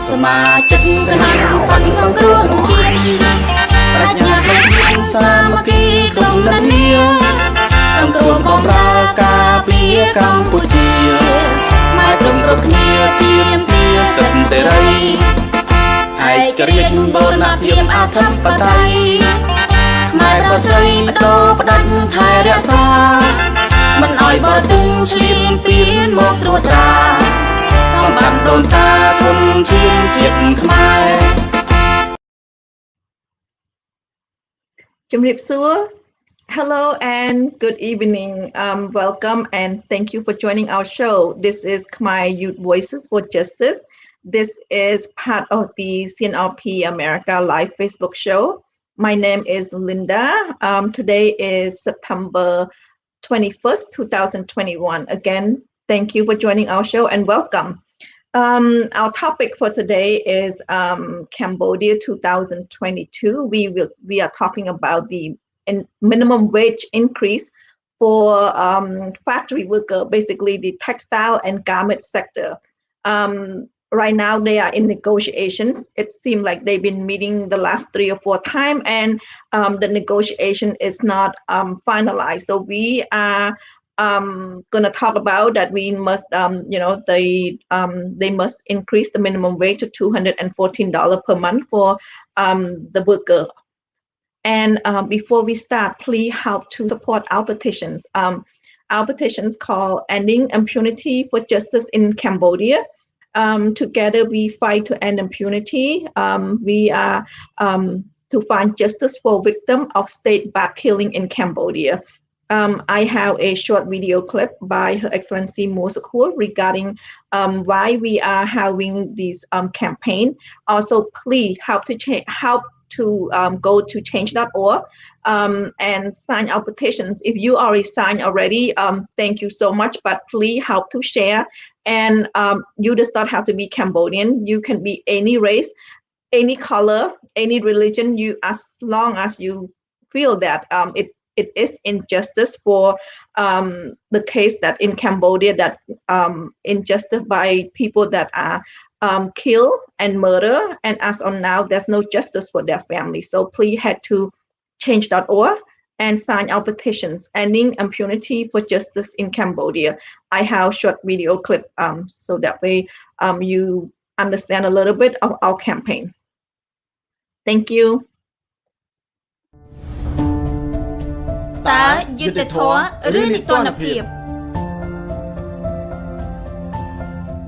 សមាជិកគណៈបកសង្គ្រោះជាតិប្រាជ្ញាប្រធានសាមគ្គីក្រុមនានាសង្គ្រោះបម្រើការពារកម្ពុជាខ្មែរព្រមរកគ្នាទាមទារសិទ្ធិសេរីឯករាជ្យបូរណភាពអធិបតេយ្យខ្មែរបស្រីបដូរផ្ដាច់ថែរក្សាមិនឲ្យបរទេសឈ្លានពានមកត្រួតត្រាសម្បត្តិដូនតាធនធានជាតិខ្មែរ ជំរាបសួរ Hello and good evening. Welcome and thank you for joining our show. This is Khmer Youth Voices for Justice. This is part of the CNRP America live Facebook show. My name is Linda. Today is September 21st, 2021. Again, thank you for joining our show and welcome. Our topic for today is Cambodia 2022. We are talking about the minimum wage increase for factory worker, basically the textile and garment sector. Right now they are in negotiations. It seems like they've been meeting the last 3 or 4 times and the negotiation is not finalized. So we are going to talk about that we must, they must increase the minimum wage to $214 per month for the worker. And before we start, please help to support our petitions. Our petitions called Ending Impunity for Justice in Cambodia. Together we fight to end impunity. We are to find justice for victims of state-backed killing in Cambodia. I have a short video clip by Her Excellency Mosakur regarding why we are having this campaign. Also, please help to go to change.org and sign our petitions. If you already signed already, thank you so much, but please help to share. And you does not have to be Cambodian. You can be any race, any color, any religion, as long as you feel that it is injustice for the case that in Cambodia that injustice by people that are kill and murder, and as on now there's no justice for their family. So please head to change.org and sign our petitions ending impunity for justice in Cambodia. I have a short video clip so that way you understand a little bit of our campaign. Thank you. តើយុត្តិធម៌ឬនីតិរដ្ឋភាព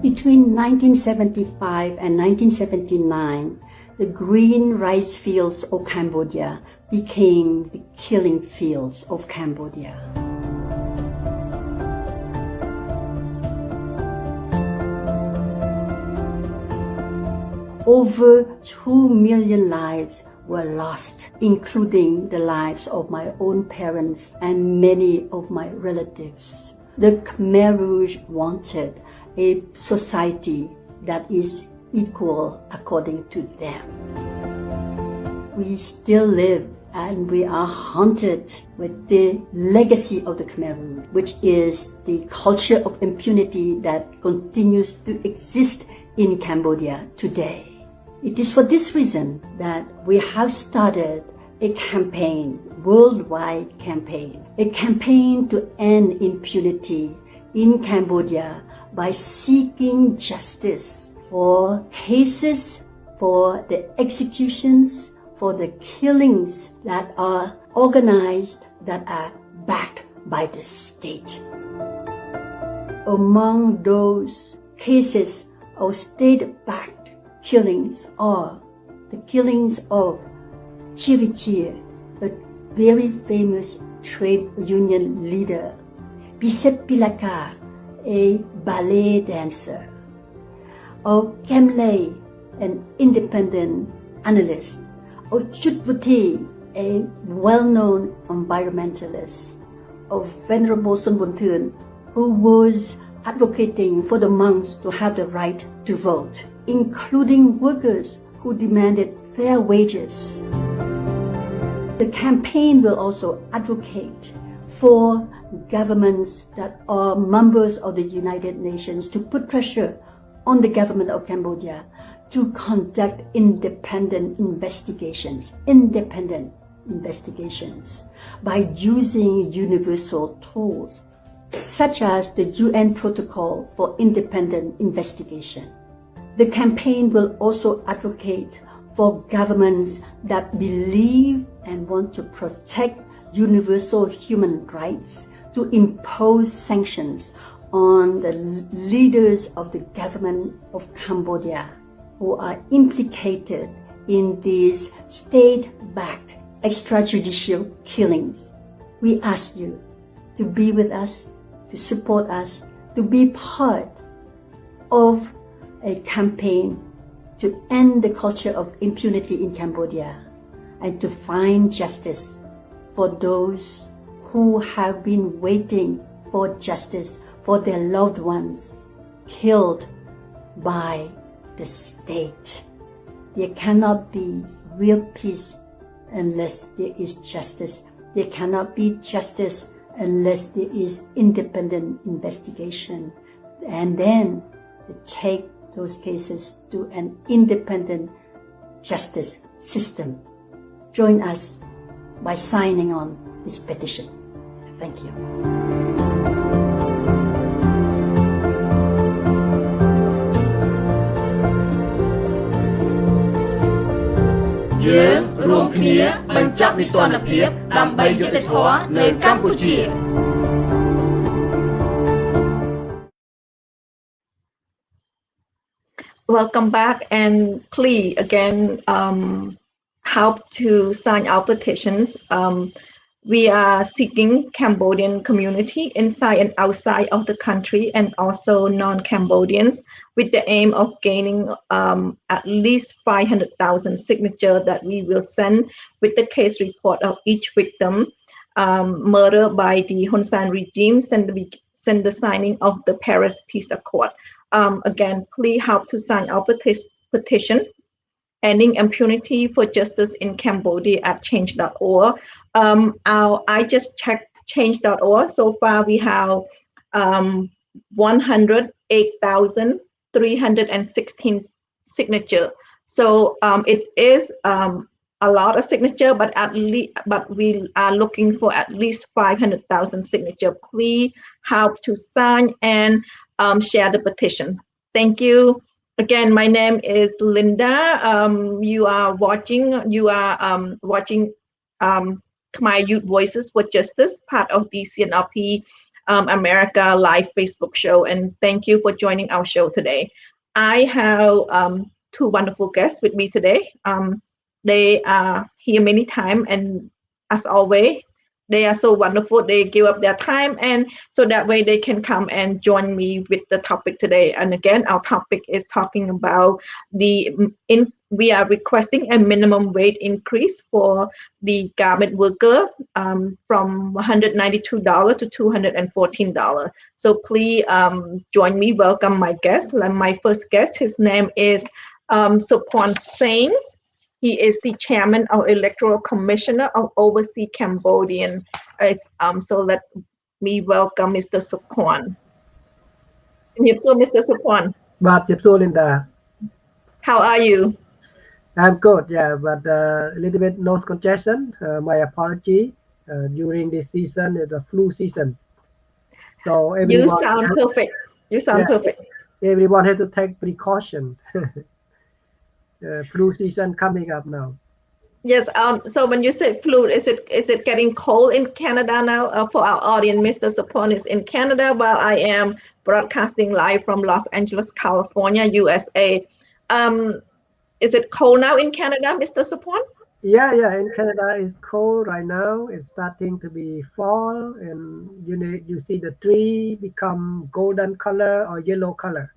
Between 1975 and 1979, the green rice fields of Cambodia became the killing fields of Cambodia. Over 2 million lives were lost, including the lives of my own parents and many of my relatives. The Khmer Rouge wanted a society that is equal according to them. We still live and we are haunted with the legacy of the Khmer Rouge, which is the culture of impunity that continues to exist in Cambodia today. It is for this reason that we have started a campaign, worldwide campaign, a campaign to end impunity in Cambodia by seeking justice for cases, for the executions, for the killings that are organized, that are backed by the state. Among those cases of state-backed killings are the killings of Chivichir, a very famous trade union leader, Bisep Pilaka, a ballet dancer, of Kemley, an independent analyst, of Chutvuti, a well-known environmentalist, of Venerable Sun Bunthun, who was advocating for the monks to have the right to vote, including workers who demanded fair wages. The campaign will also advocate for governments that are members of the United Nations to put pressure on the government of Cambodia to conduct independent investigations by using universal tools such as the UN Protocol for Independent Investigation. The campaign will also advocate for governments that believe and want to protect universal human rights to impose sanctions on the leaders of the government of Cambodia who are implicated in these state-backed extrajudicial killings. We ask you to be with us, to support us, to be part of a campaign to end the culture of impunity in Cambodia and to find justice for those who have been waiting for justice for their loved ones killed by the state. There cannot be real peace unless there is justice. There cannot be justice unless there is independent investigation. And then to take those cases to an independent justice system. Join us by signing on this petition. Thank you. យើងរួមគ្នាបញ្ចប់នីតិរដ្ឋភាពដើម្បីយុត្តិធម៌នៅកម្ពុជា Welcome back, and please again help to sign our petitions. We are seeking Cambodian community inside and outside of the country, and also non-Cambodians, with the aim of gaining at least 500,000 signatures that we will send with the case report of each victim murdered by the Hun Sen regime, send the signing of the Paris Peace Accord. Again, please help to sign our petition ending impunity for justice in Cambodia at change.org. I just checked change.org. So far, we have 108,316 signatures. So it is a lot of signature, but we are looking for at least 500,000 signatures. Please help to sign and share the petition. Thank you. Again, my name is Linda. You are watching Khmer Youth Voices for Justice, part of the CNRP America live Facebook show. And thank you for joining our show today. I have two wonderful guests with me today. They are here many times, and as always, they are so wonderful. They give up their time, and so that way they can come and join me with the topic today. And again, our topic is talking about we are requesting a minimum wage increase for the garment worker from $192 to $214. So please join me. Welcome my guest. My first guest, his name is Sophoan Seng. He is the chairman of Electoral Commissioner of Overseas Cambodian. So let me welcome Mr. Sophoan. Mr. Sophoan. Linda. How are you? I'm good, yeah, but a little bit nose congestion. My apology. During this season, it's a flu season. So you sound perfect. You sound perfect. Everyone has to take precaution. Flu season coming up now. Yes. So when you say flu, is it getting cold in Canada now? For our audience, Mr. Sophoan is in Canada, while I am broadcasting live from Los Angeles, California, USA. Is it cold now in Canada, Mr. Sophoan? Yeah. In Canada, it's cold right now. It's starting to be fall, and you see the tree become golden color or yellow color.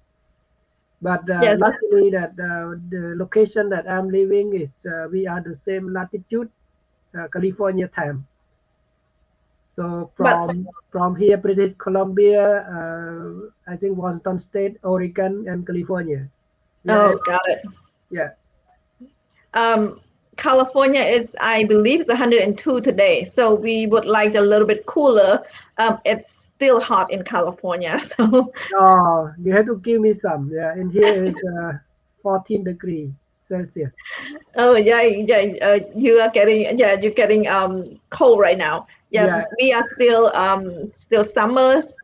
But yes. Luckily that the location that I'm living is we are the same latitude, California time. So from here, British Columbia, I think Washington State, Oregon, and California. Yeah. Oh, got it. Yeah. California is, I believe, it's 102 today. So we would like a little bit cooler. It's still hot in California. So Oh, you have to give me some. Yeah, and here is 14 degrees Celsius. oh yeah, you are getting, yeah, you're getting cold right now. Yeah, Yeah, we are still summers.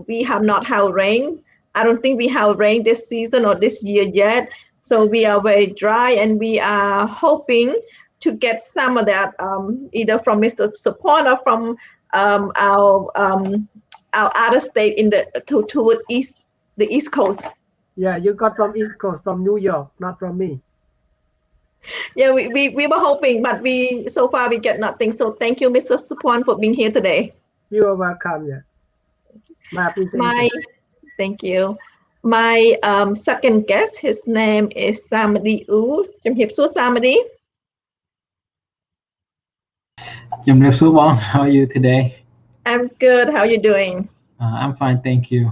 We have not had rain. I don't think we have rain this season or this year yet. So we are very dry, and we are hoping to get some of that either from Mr. Sophoan or from um, our um, our other state in the toward the East Coast. yeah, you got from East Coast, from New York, not from me. Yeah, we were hoping, but we so far we get nothing. So thank you, Mr. Supwan, for being here today. You are welcome. Yeah, my appreciation. My thank you. My second guest, his name is Samady U. Chăm hiệp suốt Samady. How are you today? I'm good. How are you doing? I'm fine, thank you.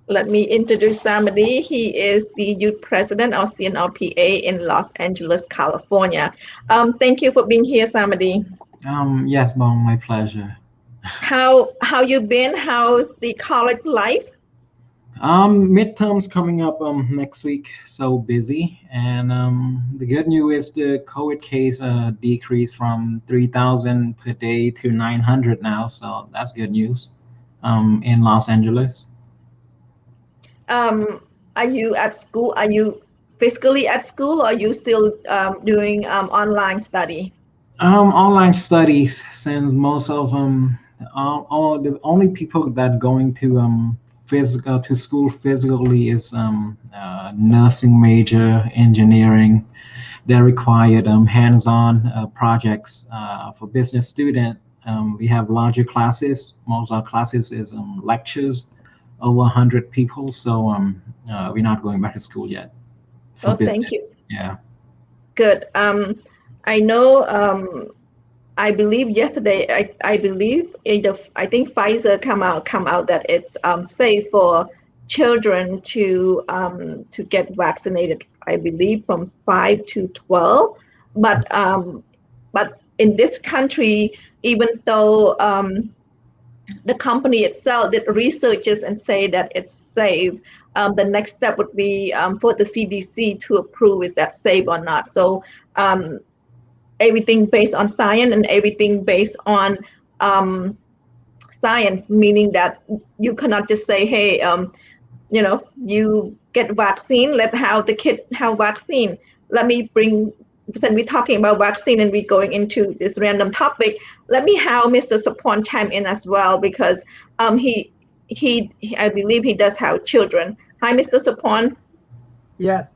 Let me introduce Samady. He is the youth president of CNRPA in Los Angeles, California. Thank you for being here, Samady. Yes, Bong, my pleasure. How you been? How's the college life? Midterms coming up next week, so busy. And the good news is the COVID case decreased from 3,000 per day to 900 now, so that's good news. In Los Angeles. Are you at school? Are you physically at school, or are you still doing online study? Online studies, since most of all the only people that going to physical to school physically is nursing major, engineering. They required hands-on projects for business student. We have larger classes. Most of our classes is lectures, over 100 people. So we're not going back to school yet. Oh, thank you. Yeah. Good. I know. I believe yesterday. I believe I think Pfizer come out that it's safe for children to get vaccinated. I believe from 5 to 12, but in this country, even though the company itself did researches and say that it's safe, the next step would be for the CDC to approve is that safe or not. So everything based on science and everything based on science, meaning that you cannot just say, hey, you get vaccine, let how the kid have vaccine. Let me bring, since we're talking about vaccine and we're going into this random topic, let me have Mr. Sophoan chime in as well, because he I believe he does have children. Hi, Mr. Sophoan. Yes.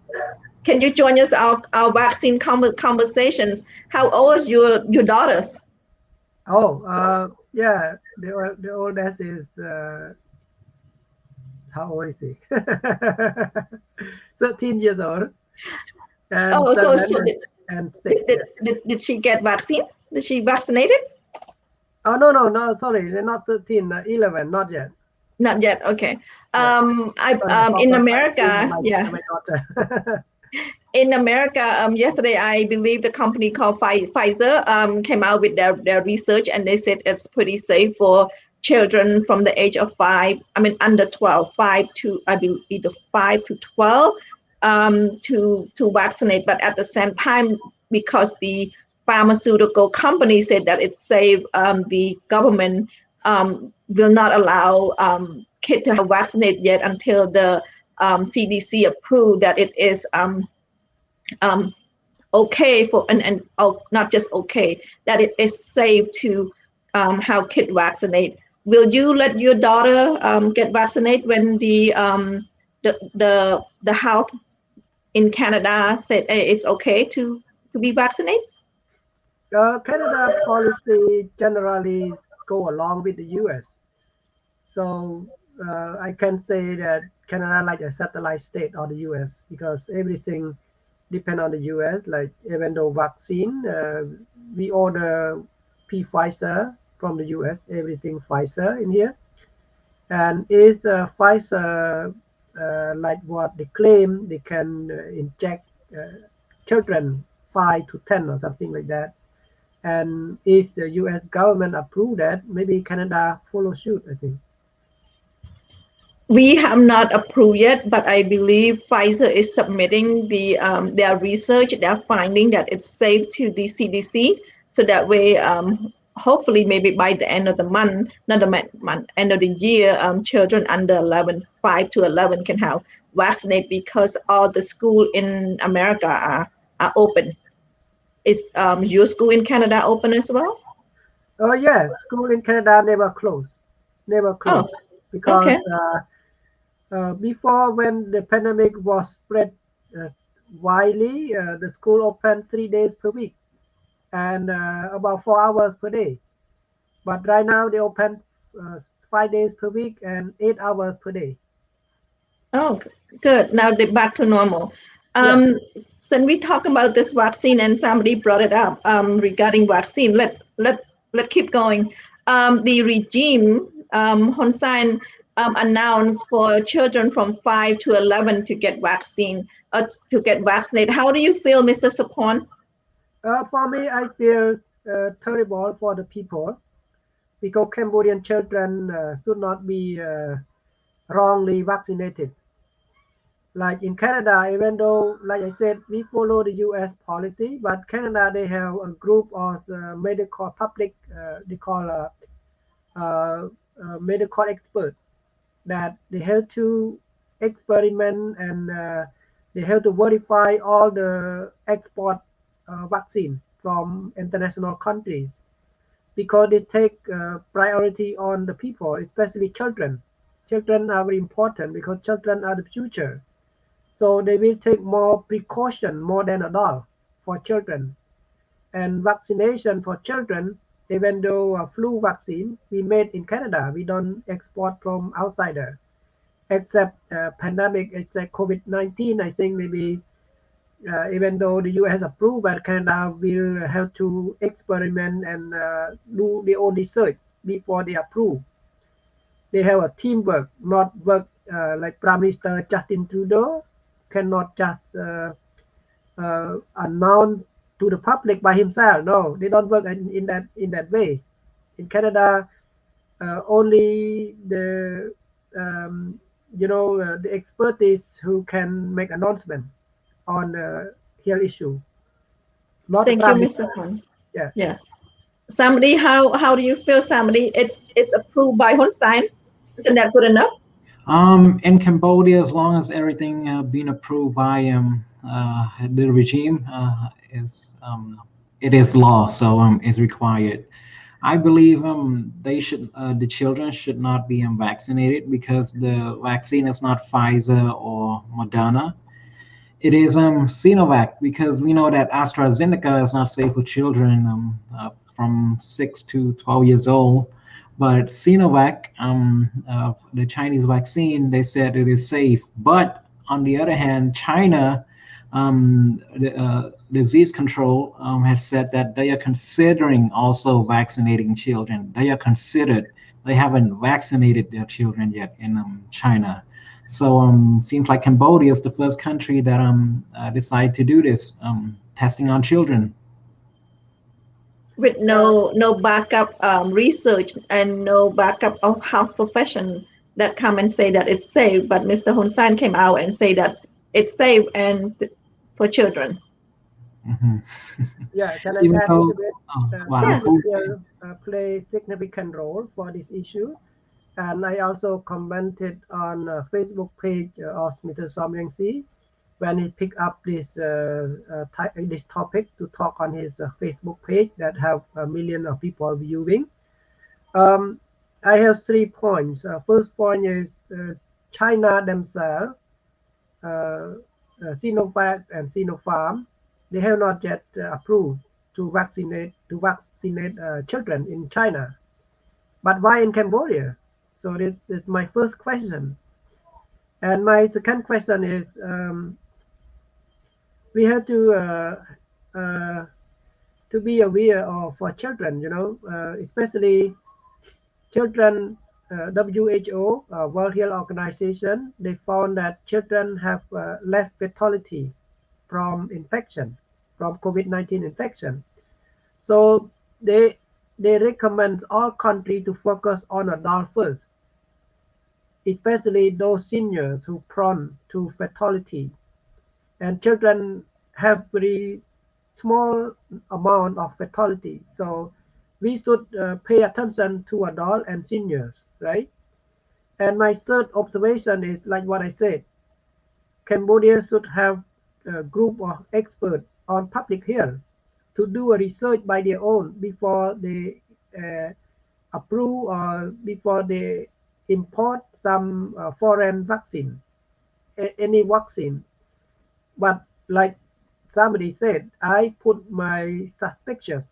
Can you join us our vaccine conversations? How old is your daughters? Oh, yeah. The oldest is how old is he? 13 years old. And Oh, so and 6. Did she get vaccine? Did she vaccinated? Oh, no, sorry, they're not 13, 11, not yet. Not yet. Okay. Yeah. In America, yeah. My daughter. In America, yesterday, I believe the company called Pfizer came out with their research, and they said it's pretty safe for children from the age of 5, I mean under 12, 5 to, I believe, either 5 to 12 to vaccinate. But at the same time, because the pharmaceutical company said that it's safe, the government will not allow kids to have vaccinated yet until the CDC approved that it is okay for, and not just okay, that it is safe to have kids vaccinate. Will you let your daughter get vaccinated when the health in Canada said it's okay to be vaccinated? Canada policy generally go along with the US. So I can say that Canada like a satellite state of the US, because everything depend on the US. Like even though vaccine, we order Pfizer from the US, everything Pfizer in here. And is Pfizer like what they claim they can inject children 5 to 10 or something like that. And if the U.S. government approve that, maybe Canada follow suit, I think. We have not approved yet, but I believe Pfizer is submitting their research, their finding that it's safe to the CDC. So that way, hopefully, maybe by the end of the month, not the month, end of the year, children under 11, 5 to 11 can have vaccinate because all the school in America are open. Is your school in Canada open as well? Oh yes, school in Canada never closed, Oh, because okay. before, when the pandemic was spread uh, widely, the school opened 3 days per week and about 4 hours per day. But right now they open 5 days per week and 8 hours per day. Oh, good. Now they're back to normal. Yes. Since we talk about this vaccine and somebody brought it up regarding vaccine, let keep going. The regime, Hun Sen, announced for children from 5 to 11 to get to get vaccinated. How do you feel, Mr. Sophoan? For me, I feel terrible for the people because Cambodian children should not be wrongly vaccinated. Like in Canada, even though, like I said, we follow the U.S. policy, but Canada, they have a group of medical public, they call medical expert, that they have to experiment and they have to verify all the export vaccine from international countries because they take priority on the people, especially children. Children are very important because children are the future. So they will take more precaution more than adults for children. And vaccination for children, even though a flu vaccine we made in Canada, we don't export from outsider. Except pandemic, except COVID-19, I think maybe even though the US approved, but Canada will have to experiment and do their own research before they approve. They have a teamwork, not work like Prime Minister Justin Trudeau cannot just announce to the public by himself. No, they don't work in that way. In Canada, only the the expertise who can make announcement on health issue, not the Thank you, prime minister. Mr. Sophoan. Yeah. Yeah. Somebody, how do you feel, somebody? It's approved by Hun Sen. Isn't that good enough? In Cambodia, as long as everything being approved by the regime is it is law, so it's required. I believe the children should not be vaccinated because the vaccine is not Pfizer or Moderna. It is Sinovac because we know that AstraZeneca is not safe for children from 6 to 12 years old. But Sinovac, the Chinese vaccine, they said it is safe. But on the other hand, China, the disease control has said that they are considering also vaccinating children. They haven't vaccinated their children yet in China. So seems like Cambodia is the first country that decided to do this testing on children. With no backup research and no backup of health profession that come and say that it's safe. But Mr. Hun Sen came out and say that it's safe and for children. Mm-hmm. Yeah, can I Even add a though, little bit? wow. Media play significant role for this issue. And I also commented on Facebook page of Mr. Somyangsi when he picked up this topic to talk on his Facebook page that have a million of people viewing. I have 3 points. First point is China themselves, Sinovac and Sinopharm, they have not yet approved to vaccinate children in China. But why in Cambodia? So this is my first question. And my second question is, we have to be aware of for children, especially children. WHO, World Health Organization, they found that children have less fatality from infection. from COVID-19 infection. So they recommend all countries to focus on adults first, especially those seniors who prone to fatality, and children have very small amount of fatality. So we should pay attention to adults and seniors, right? And my third observation is like what I said, Cambodia should have a group of experts on public health to do a research by their own before they approve or before they import some foreign vaccine, any vaccine. But like somebody said, I put my suspicions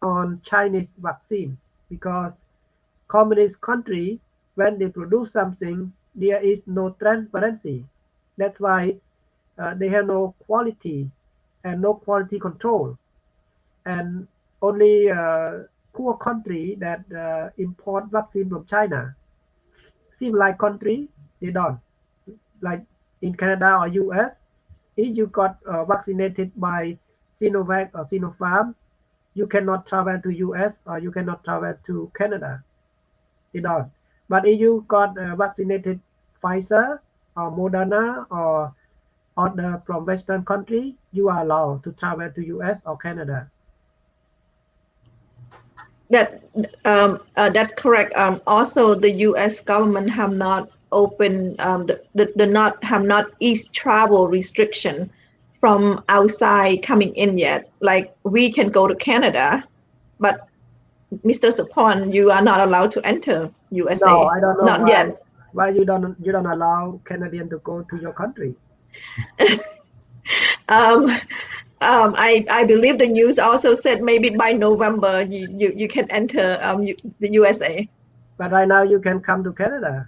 on Chinese vaccine because communist country, when they produce something, there is no transparency. That's why they have no quality and no quality control. And only poor country that import vaccine from China. Seem like country, they don't. Like in Canada or US, if you got vaccinated by Sinovac or Sinopharm, you cannot travel to US or you cannot travel to Canada. They don't. But if you got vaccinated Pfizer or Moderna or other from Western country, you are allowed to travel to US or Canada. That's correct. Also, the U.S. government have not opened have not eased travel restriction from outside coming in yet. Like we can go to Canada, but Mr. Sophoan, you are not allowed to enter USA. No, I don't know not why. Yet. Why you don't allow Canadian to go to your country? I believe the news also said maybe by November you can enter the USA. But right now you can come to Canada.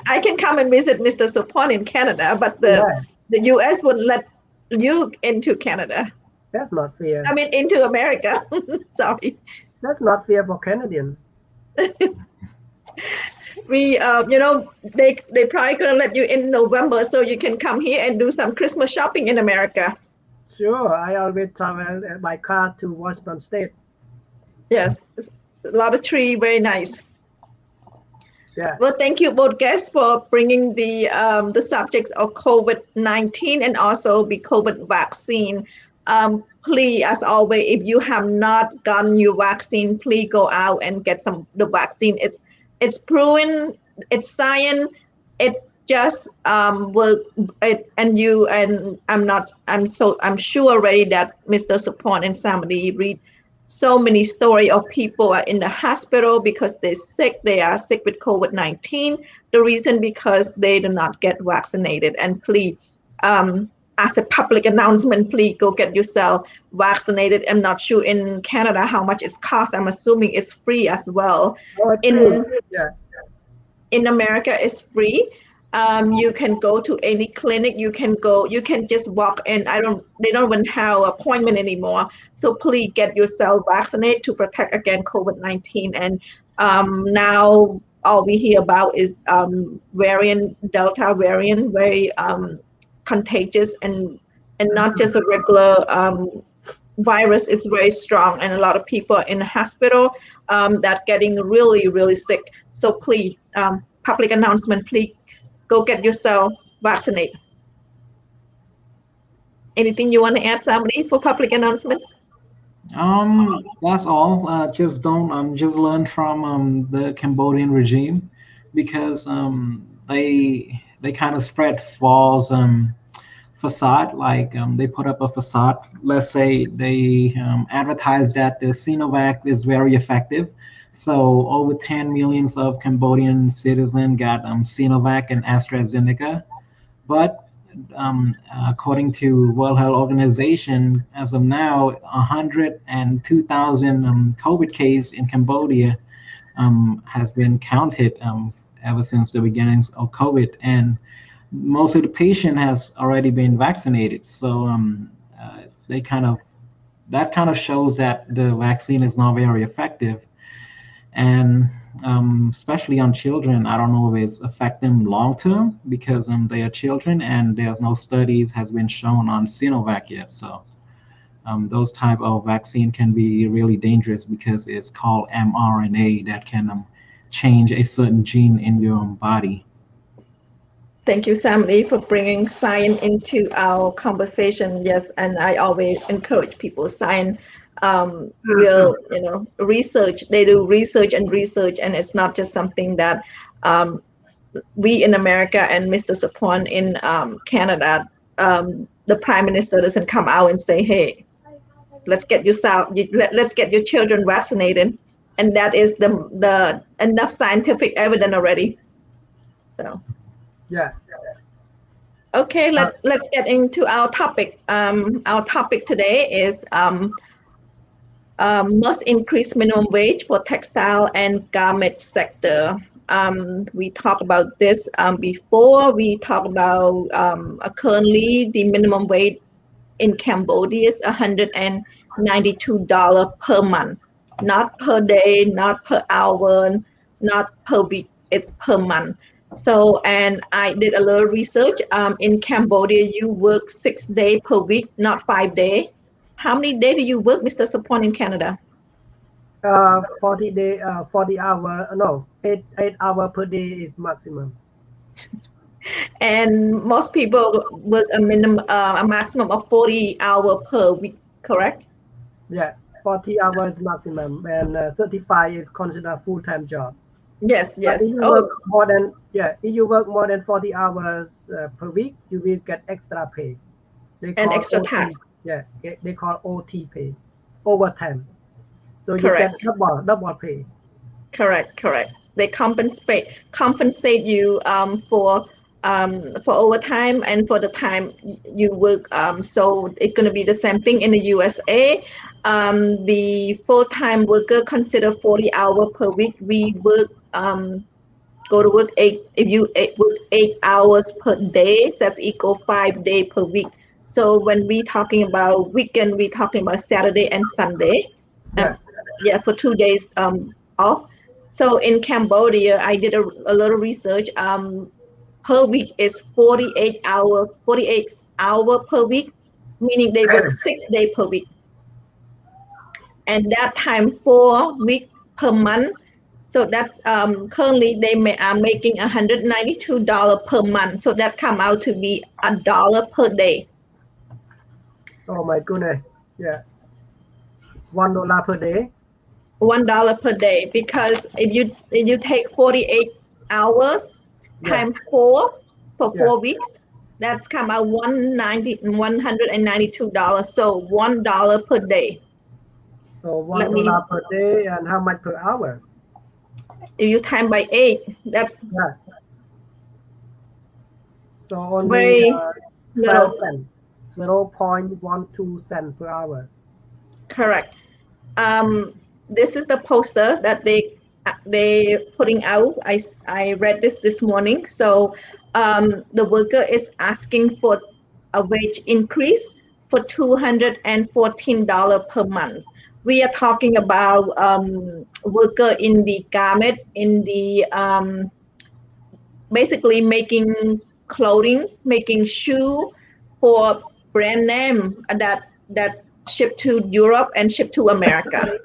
I can come and visit Mr. Sophoan in Canada, but the US wouldn't let you into Canada. That's not fair. I mean, into America. Sorry. That's not fair for Canadian. We, they probably gonna let you in November so you can come here and do some Christmas shopping in America. Sure, I always travel by car to Washington State. Yes, a lot of tree, very nice. Yeah. Well, thank you both guests for bringing the subjects of COVID-19 and also the COVID vaccine. Please, as always, if you have not gotten your vaccine, please go out and get the vaccine. It's proven, it's science. It just will. I'm sure already that Mr. Sophoan and Samady read so many stories of people are in the hospital because they're sick. They are sick with COVID-19. The reason because they do not get vaccinated. And please, as a public announcement, please go get yourself vaccinated. I'm not sure in Canada how much it costs. I'm assuming it's free as well. In America, it's free. You can go to any clinic. You can just walk in. They don't even have an appointment anymore. So please get yourself vaccinated to protect against COVID-19. And now all we hear about is Delta variant, very contagious and not just a regular virus. It's very strong, and a lot of people are in the hospital that getting really, really sick. So please, public announcement, please go get yourself vaccinated. Anything you want to add, Samady, for public announcement? That's all. Just don't just learn from the Cambodian regime, because they kind of spread false facade. Like they put up a facade. Let's say they advertise that the Sinovac is very effective. So over 10 million of Cambodian citizens got Sinovac and AstraZeneca. But according to World Health Organization, as of now, 102,000 COVID cases in Cambodia has been counted ever since the beginnings of COVID. And most of the patient has already been vaccinated. So that kind of shows that the vaccine is not very effective. And especially on children, I don't know if it's affecting long term because they are children and there's no studies has been shown on Sinovac yet. So those type of vaccine can be really dangerous because it's called mRNA that can change a certain gene in your body. Thank you, Samady, for bringing science into our conversation. Yes, and I always encourage people. Science will, research. They do research, and it's not just something that we in America and Mr. Sophoan in Canada, the Prime Minister doesn't come out and say, "Hey, let's get let's get your children vaccinated," and that is the enough scientific evidence already. So. Yeah. Okay, let's get into our topic. Our topic today is must increase minimum wage for textile and garment sector. We talked about this before. We talked about currently the minimum wage in Cambodia is $192 per month, not per day, not per hour, not per week. It's per month. So, and I did a little research. In Cambodia, you work 6 days per week, not 5 days. How many days do you work, Mr. Sophoan, in Canada? 40 day, 40 hour. No, 8 hour per day is maximum. And most people work a maximum of 40 hours per week, correct? Yeah, 40 hours maximum, and 35 is considered full-time job. Yes. But if you work more than if you work more than 40 hours per week, you will get extra pay. They call extra OT. tax. Yeah, they call OT pay, overtime. So Correct. You get double pay. Correct. They compensate you for overtime and for the time you work. So it's going to be the same thing in the USA. The full-time worker consider 40 hours per week. We work go to work work 8 hours per day, that's equal 5 days per week. So when we talking about weekend, we talking about Saturday and Sunday. For 2 days off. So in Cambodia, I did a little research. Per week is 48 hour per week, meaning they work 6 days per week. And that time 4 weeks per month. So that's currently they are making $192 per month. So that come out to be $1 per day. Oh my goodness! Yeah, $1 per day. $1 per day, because if you take 48 hours times 4 for 4 weeks, that's come out $192. So $1 per day. So $1 per day, and how much per hour? If you time by 8, that's so only very 12 cents, 0.12 cents per hour. Correct. This is the poster that they putting out. I read this morning. So the worker is asking for a wage increase for $214 per month. We are talking about worker in the garment, in the basically making clothing, making shoe for brand name that's shipped to Europe and shipped to America.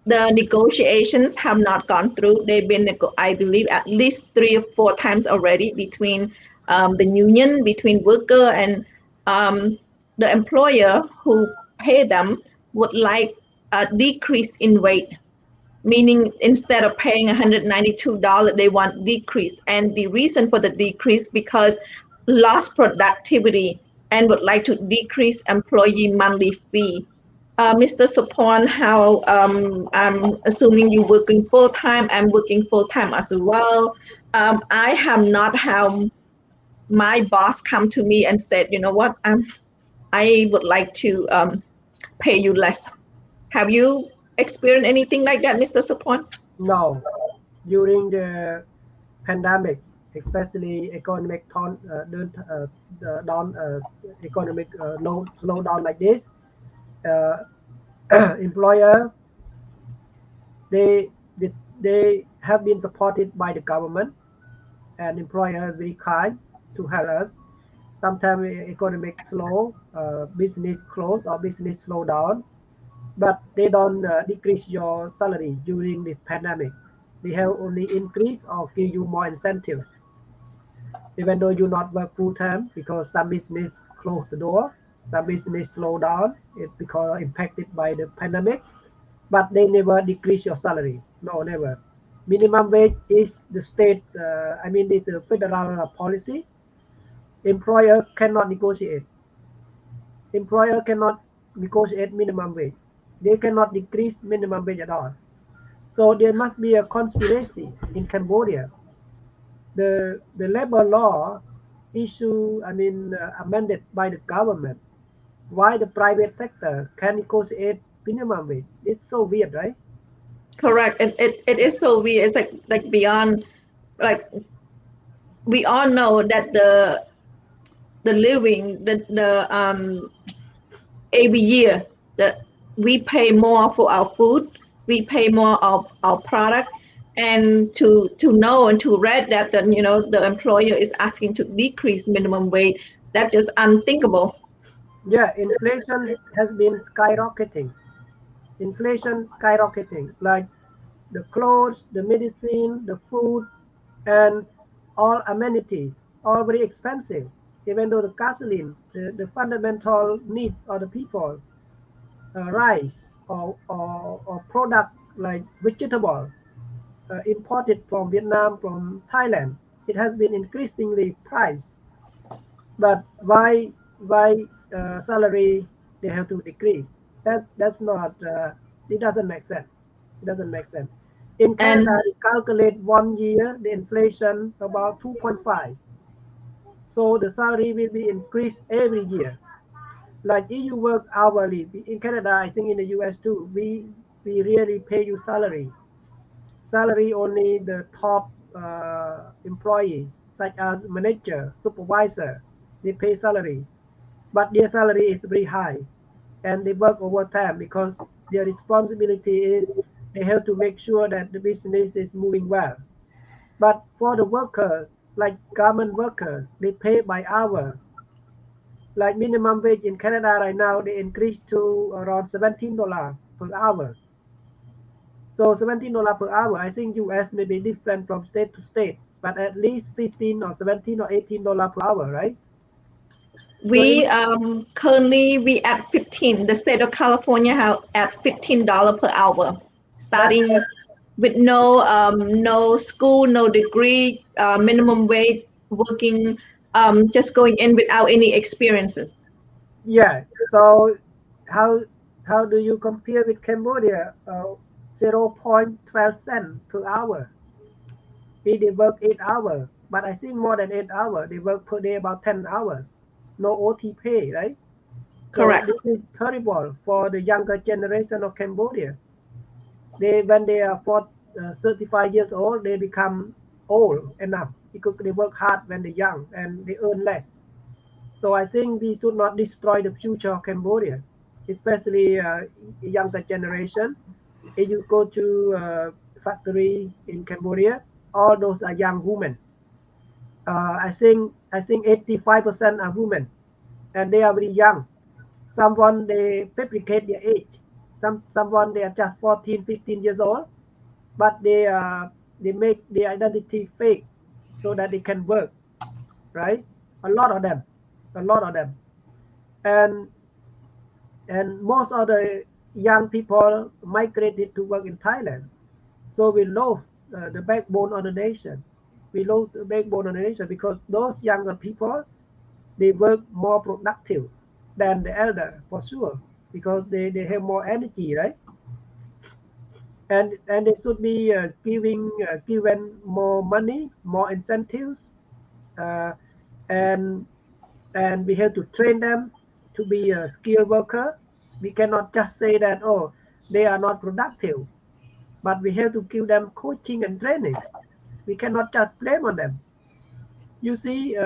The negotiations have not gone through. They've been, I believe, at least 3 or 4 times already between the union, between worker and the employer who pay them would like a decrease in rate, meaning instead of paying $192, they want decrease. And the reason for the decrease because lost productivity, and would like to decrease employee monthly fee. Mr. Sophoan, how I'm assuming you're working full time. I'm working full time as well. I have not had my boss come to me and said, you know what, I would like to pay you less. Have you experienced anything like that, Mr. Sophoan? No, during the pandemic, especially economic economic slowdown like this, employer they have been supported by the government, and employer very kind. to help us. Sometimes economic slow, business close or business slow down, but they don't decrease your salary during this pandemic. They have only increase or give you more incentive, even though you not work full time, because some business close the door, some business slow down. It because impacted by the pandemic, but they never decrease your salary. No, never. Minimum wage is the state. I mean, it's the federal policy. Employer cannot negotiate. Employer cannot negotiate minimum wage. They cannot decrease minimum wage at all. So there must be a conspiracy in Cambodia. The labor law amended by the government. Why the private sector can negotiate minimum wage? It's so weird, right? Correct. It is so weird. It's like beyond, like, we all know that the living, every year that we pay more for our food, we pay more of our product, and to know and to read that the employer is asking to decrease minimum wage, that's just unthinkable. Yeah, inflation has been skyrocketing. Inflation skyrocketing, like the clothes, the medicine, the food, and all amenities, all very expensive. Even though the gasoline, the fundamental needs of the people, rice or product like vegetable imported from Vietnam, from Thailand, it has been increasingly priced. But why salary they have to decrease? That's not. It doesn't make sense. It doesn't make sense. In And Canada, they calculate 1 year the inflation about 2.5. So the salary will be increased every year. Like if you work hourly in Canada, I think in the US too, we really pay you salary. Salary only the top employee, such as manager, supervisor, they pay salary, but their salary is very high, and they work overtime because their responsibility is they have to make sure that the business is moving well. But for the workers, like government workers, they pay by hour. Like minimum wage in Canada right now, they increased to around $17 per hour. So $17 per hour. I think US may be different from state to state, but at least 15 or 17 or $18 per hour, right? So we currently we at 15. The state of California have at $15 per hour, that's starting with no school, no degree, minimum wage, working, just going in without any experiences. yeah. So how how do you compare with Cambodia? 0.12 cent per hour. They work 8 hours, but I think more than 8 hours. They work per day about 10 hours. No OT pay, right? So Correct. this is terrible for the younger generation of Cambodia. When they are 35 years old, they become old enough because they work hard when they're young and they earn less. So I think we should not destroy the future of Cambodia, especially younger generation. If you go to factory in Cambodia, all those are young women. I think 85% are women, and they are very young. Someone they fabricate their age. Someone they are just 14, 15 years old, but they make their identity fake so that they can work, right? A lot of them, a lot of them, and most of the young people migrated to work in Thailand. So we lost the backbone of the nation. We lost the backbone of the nation because those younger people they work more productive than the elder for sure because they have more energy, right? And they should be given more money, more incentives, uh, and we have to train them to be a skilled worker. We cannot just say that oh they are not productive, but we have to give them coaching and training. We cannot just blame on them. You see,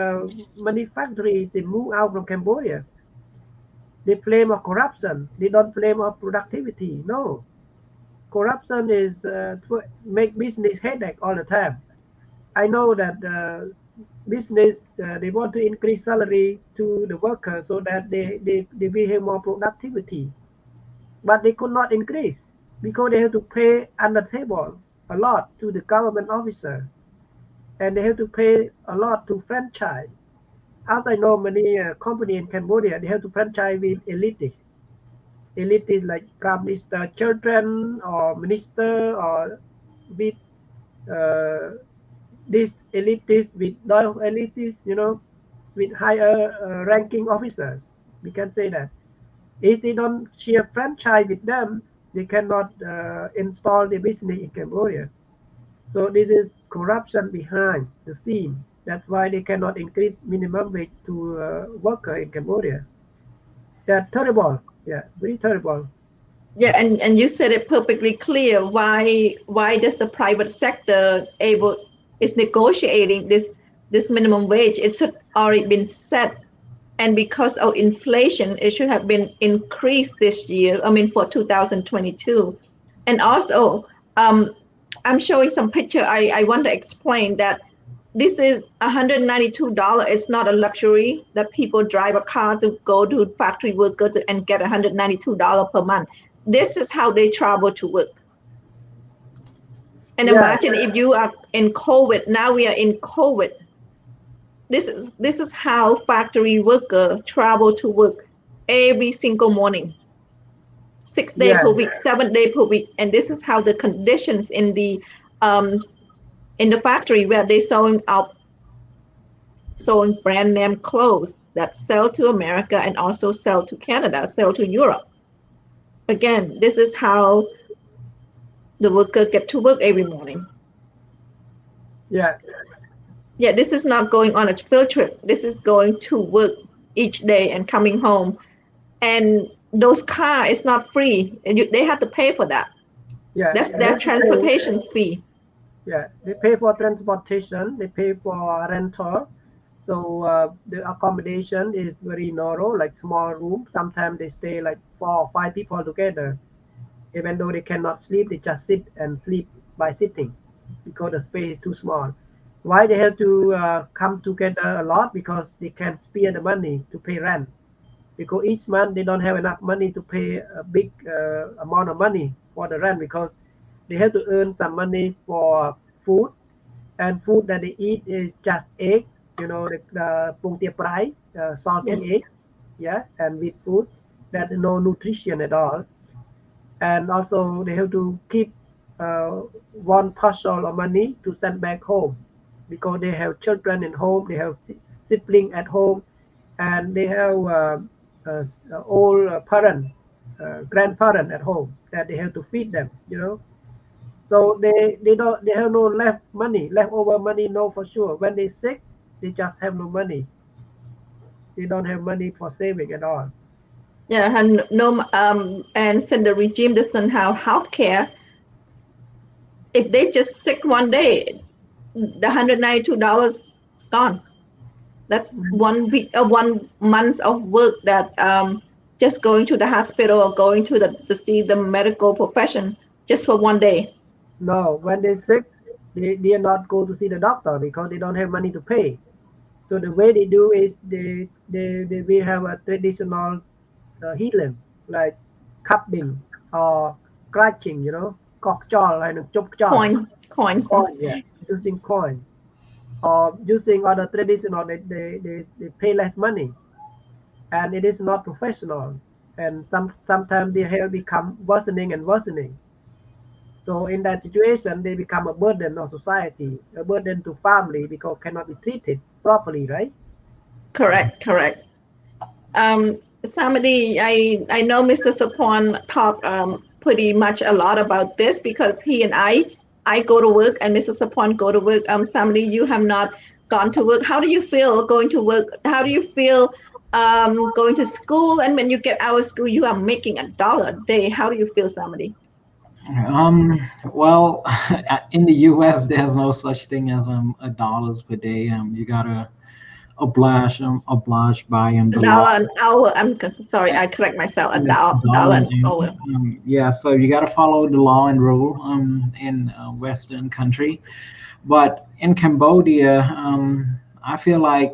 many factories they move out from Cambodia. They blame of corruption. They don't blame of productivity. No, corruption is to make business headache all the time. I know that business, they want to increase salary to the workers so that they will have more productivity. But they could not increase because they have to pay under table a lot to the government officer, and they have to pay a lot to franchise. As I know, many company in Cambodia, they have to franchise with elites. Elites like prime minister children or minister, or with uh, these elites, with loyal elites, with higher ranking officers. We can say that. If they don't share franchise with them, they cannot install the business in Cambodia. So this is corruption behind the scene. That's why they cannot increase minimum wage to worker in Cambodia. They're terrible. Yeah, very terrible. Yeah, and you said it perfectly clear. Why does the private sector is negotiating this minimum wage? It should already been set, and because of inflation, it should have been increased this year. I mean, for 2022, and also, I'm showing some picture. I want to explain that this is $192. It's not a luxury that people drive a car to go to factory worker and get $192 per month. This is how they travel to work. And Yeah, imagine if you are in COVID. Now we are in COVID. This is how factory worker travel to work every single morning, 6 days yeah, per week, 7 days per week, and this is how the conditions um, in the factory where they sewing brand name clothes that sell to America and also sell to Canada, sell to Europe. Again, this is how the worker get to work every morning. yeah, Yeah, this is not going on a field trip. This is going to work each day and coming home. And those car is not free, and they have to pay for that. yeah. That's They their have to pay. transportation fee. Yeah, they pay for transportation. They pay for rental. So the accommodation is very narrow, like small room. Sometimes they stay like 4 or 5 people together. Even though they cannot sleep, they just sit and sleep by sitting because the space is too small. Why they have to come together a lot? Because they can't spare the money to pay rent. Because each month they don't have enough money to pay a big amount of money for the rent, because they have to earn some money for food, and food that they eat is just egg, the pung tia prai, salty Yes, egg, yeah, and with food. There's no nutrition at all. And also they have to keep uh, one parcel of money to send back home, because they have children in home, they have siblings at home, and they have old parent, grandparent at home that they have to feed them. So they have no leftover money, no, for sure. When they sick, they just have no money. They don't have money for saving at all. yeah, and no, and since the regime doesn't have health care, if they just sick one day, the $192 is gone. That's Mhm. 1 week, 1 month of work that just going to the hospital or going to see the medical profession just for one day. No, when they sick, they are not go to see the doctor because they don't have money to pay. So the way they do is they will have a traditional healing, like cupping or scratching, cock jaw, like a chop jaw, Coin. coin, yeah, using coin, or using other traditional, they pay less money, and it is not professional, and sometimes their health become worsening and worsening. So in that situation, they become a burden of society, a burden to family, because cannot be treated properly, right? Correct. Samady, I know Mr. Sophoan talked pretty much a lot about this because he and I go to work and Mr. Sophoan go to work. Samady, you have not gone to work. How do you feel going to work? How do you feel going to school? And when you get out of school, you are making $1 a day. How do you feel, Samady? Well, in the U.S., there's no such thing as a dollars per day. You gotta obliged by A the dollar law. an hour. Sorry, I correct myself. A dollar an hour. Yeah, so you got to follow the law and rule in Western country. But in Cambodia, I feel like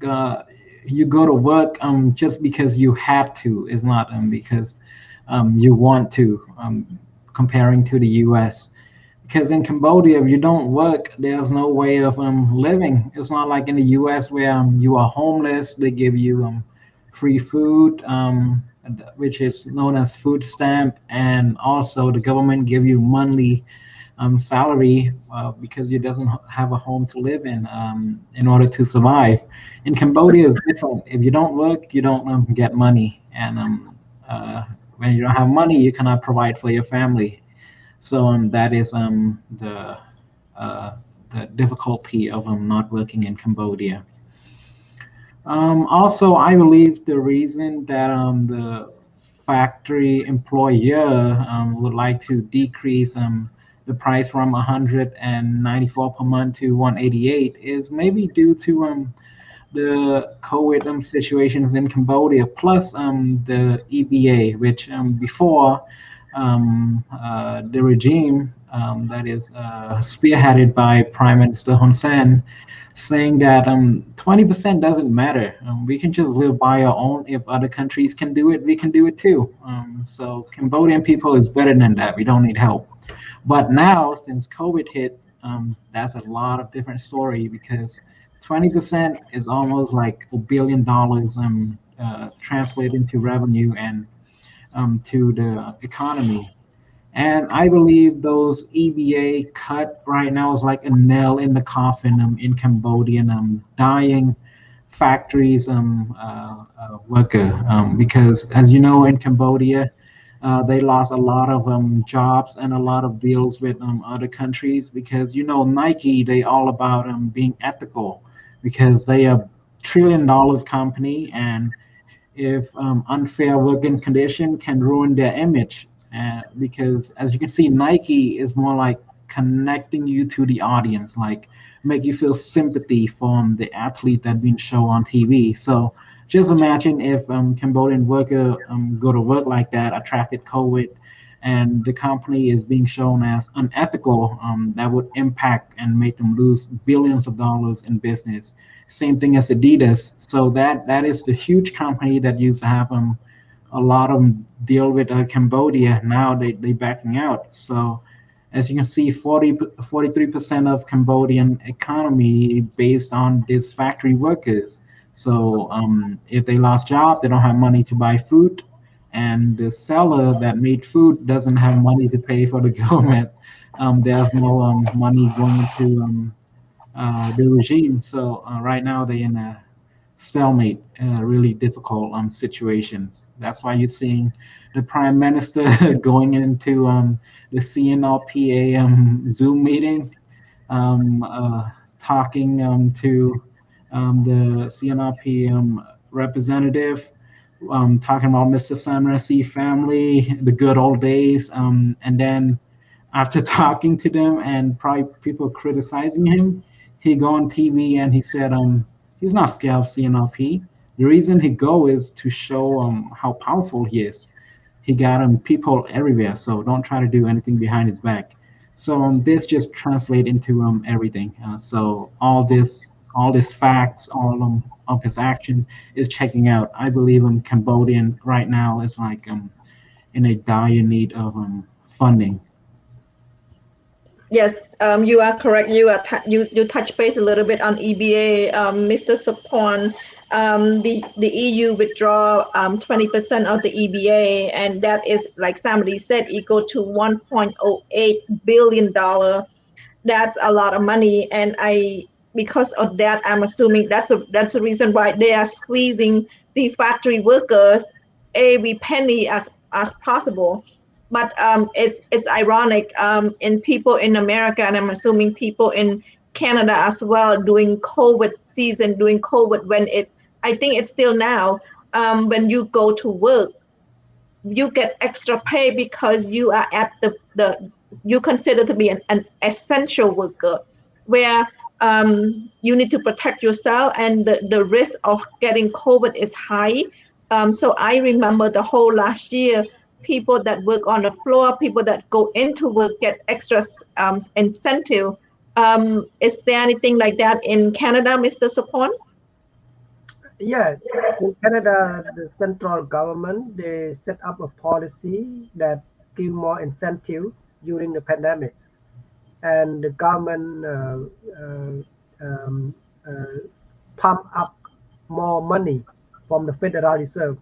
uh, you go to work just because you have to. It's not because you want to. Comparing to the U.S. Because in Cambodia, if you don't work, there's no way of living. It's not like in the U.S. where you are homeless. They give you free food, which is known as food stamp, and also the government give you monthly salary because you doesn't have a home to live in order to survive. In Cambodia, it's different. If you don't work, you don't get money, and when you don't have money, you cannot provide for your family. So that is uh, the difficulty of not working in Cambodia. Also, I believe the reason that the factory employer would like to decrease the price from 194 per month to 188 is maybe due to the COVID situations in Cambodia, plus the EBA, which before the regime that is spearheaded by Prime Minister Hun Sen, saying that 20% doesn't matter. We can just live by our own. If other countries can do it, we can do it too. So Cambodian people is better than that. We don't need help. But now, since COVID hit, that's a lot of different story because 20% is almost like $1 billion translated into revenue and to the economy. And I believe those EBA cut right now is like a nail in the coffin in Cambodian dying factories worker because as you know in Cambodia they lost a lot of jobs and a lot of deals with other countries because you know Nike they all about being ethical because they are $1 trillion company and if unfair working condition can ruin their image because as you can see Nike is more like connecting you to the audience like make you feel sympathy from the athlete that being shown on TV. So just imagine if Cambodian worker go to work like that attracted COVID and the company is being shown as unethical, that would impact and make them lose billions of dollars in business. Same thing as Adidas. So that is the huge company that used to have a lot of them deal with Cambodia. Now they backing out. So as you can see, 43% of Cambodian economy based on these factory workers. So if they lost job, they don't have money to buy food, and the seller that made food doesn't have money to pay for the government. There's no money going to the regime. So right now they're in a stalemate, really difficult situations. That's why you're seeing the prime minister going into the CNRPA Zoom meeting, talking to the CNRP representative, talking about Mr. Samady family, the good old days, and then after talking to them and probably people criticizing him, he go on TV and he said he's not scared of CNRP. The reason he go is to show how powerful he is. He got people everywhere, so don't try to do anything behind his back. So this just translate into everything. So all this facts, all of his action is checking out. I believe Cambodian right now is like in a dire need of funding. Yes, you are correct. You touch base a little bit on EBA, Mr. Sophoan. The EU withdraw 20% of the EBA, and that is like somebody said, equal to $1.08 billion. That's a lot of money, and because of that, I'm assuming that's a reason why they are squeezing the factory worker every penny as possible. But it's ironic in people in America, and I'm assuming people in Canada as well, during COVID season, during COVID, when I think it's still now, when you go to work, you get extra pay because you are at the you consider to be an essential worker, where you need to protect yourself, and the risk of getting COVID is high. So I remember the whole last year, people that work on the floor, people that go into work get extra incentive. Is there anything like that in Canada, Mr. Sophoan? Yeah, in Canada, the central government, they set up a policy that give more incentive during the pandemic, and the government pump up more money from the Federal Reserve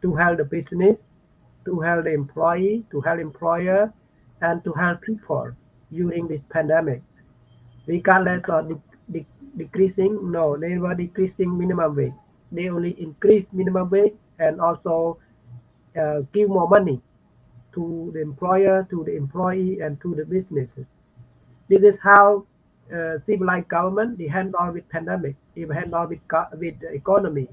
to help the business, to help the employee, to help employer, and to help people during this pandemic. Regardless of decreasing, no, they were decreasing minimum wage. They only increase minimum wage and also give more money to the employer, to the employee, and to the businesses. This is how civilized government they handle with pandemic, they handle with the economy.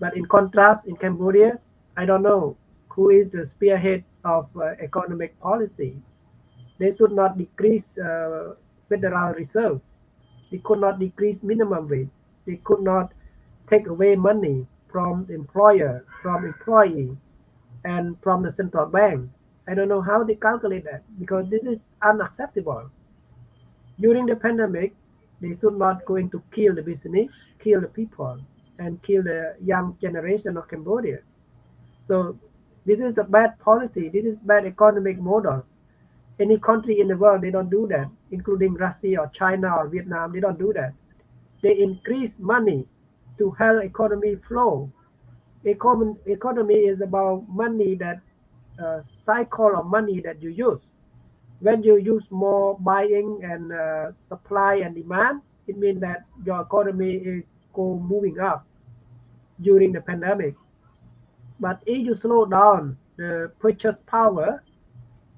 But in contrast, in Cambodia, I don't know who is the spearhead of economic policy. They should not decrease Federal Reserve. They could not decrease minimum wage. They could not take away money from the employer, from employee, and from the central bank. I don't know how they calculate that because this is unacceptable. During the pandemic, they should not going to kill the business, kill the people, and kill the young generation of Cambodia. So this is the bad policy. This is bad economic model. Any country in the world, they don't do that, including Russia or China or Vietnam. They don't do that. They increase money to help economy flow. Economy is about money that cycle of money that you use. When you use more buying and supply and demand, it means that your economy is moving up during the pandemic. But if you slow down the purchase power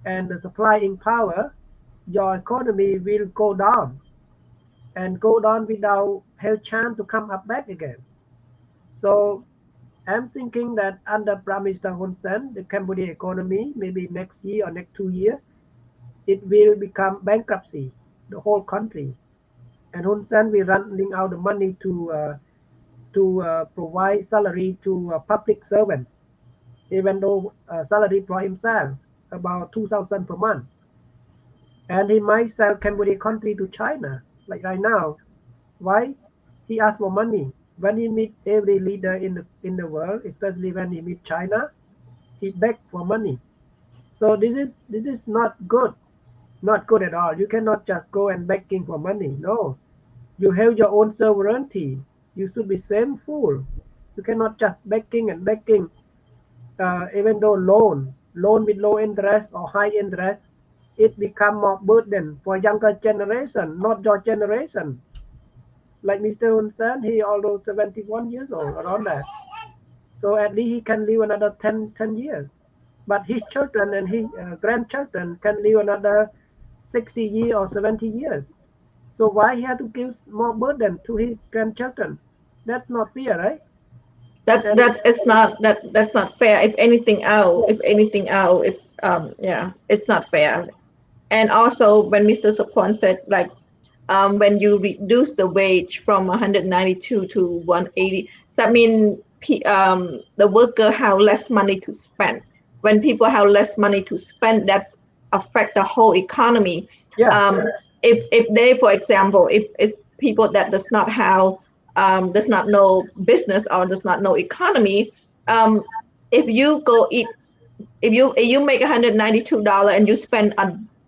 and the supplying power, your economy will go down and go down without have chance to come up back again. So I'm thinking that under Prime Minister Hun Sen, the Cambodia economy, maybe next year or next 2 years, it will become bankruptcy, the whole country. And Hun Sen will running out the money to provide salary to public servant, even though salary for himself about 2,000 per month. And he might sell Cambodia country to China, like right now. Why? He asked for money. When he meet every leader in the world, especially when he meet China, he beg for money. So this is not good, not good at all. You cannot just go and begging for money. No, you have your own sovereignty. You should be shameful. You cannot just begging and begging, even though loan with low interest or high interest, it become more burden for younger generation, not your generation. Like Mr. Hun Sen, he although 71 years old, around that. So at least he can live another 10 years. But his children and his grandchildren can live another 60 years or 70 years. So why he have to give more burden to his grandchildren? That's not fair, right? That's not fair. If anything else, it's not fair. And also, when Mr. Sophoan said, like, when you reduce the wage from 192 to 180, so that means the worker have less money to spend. When people have less money to spend, that's affect the whole economy. Yeah. If they, for example, if it's people that does not know business or does not know economy, if you go eat, if you make $192 and you spend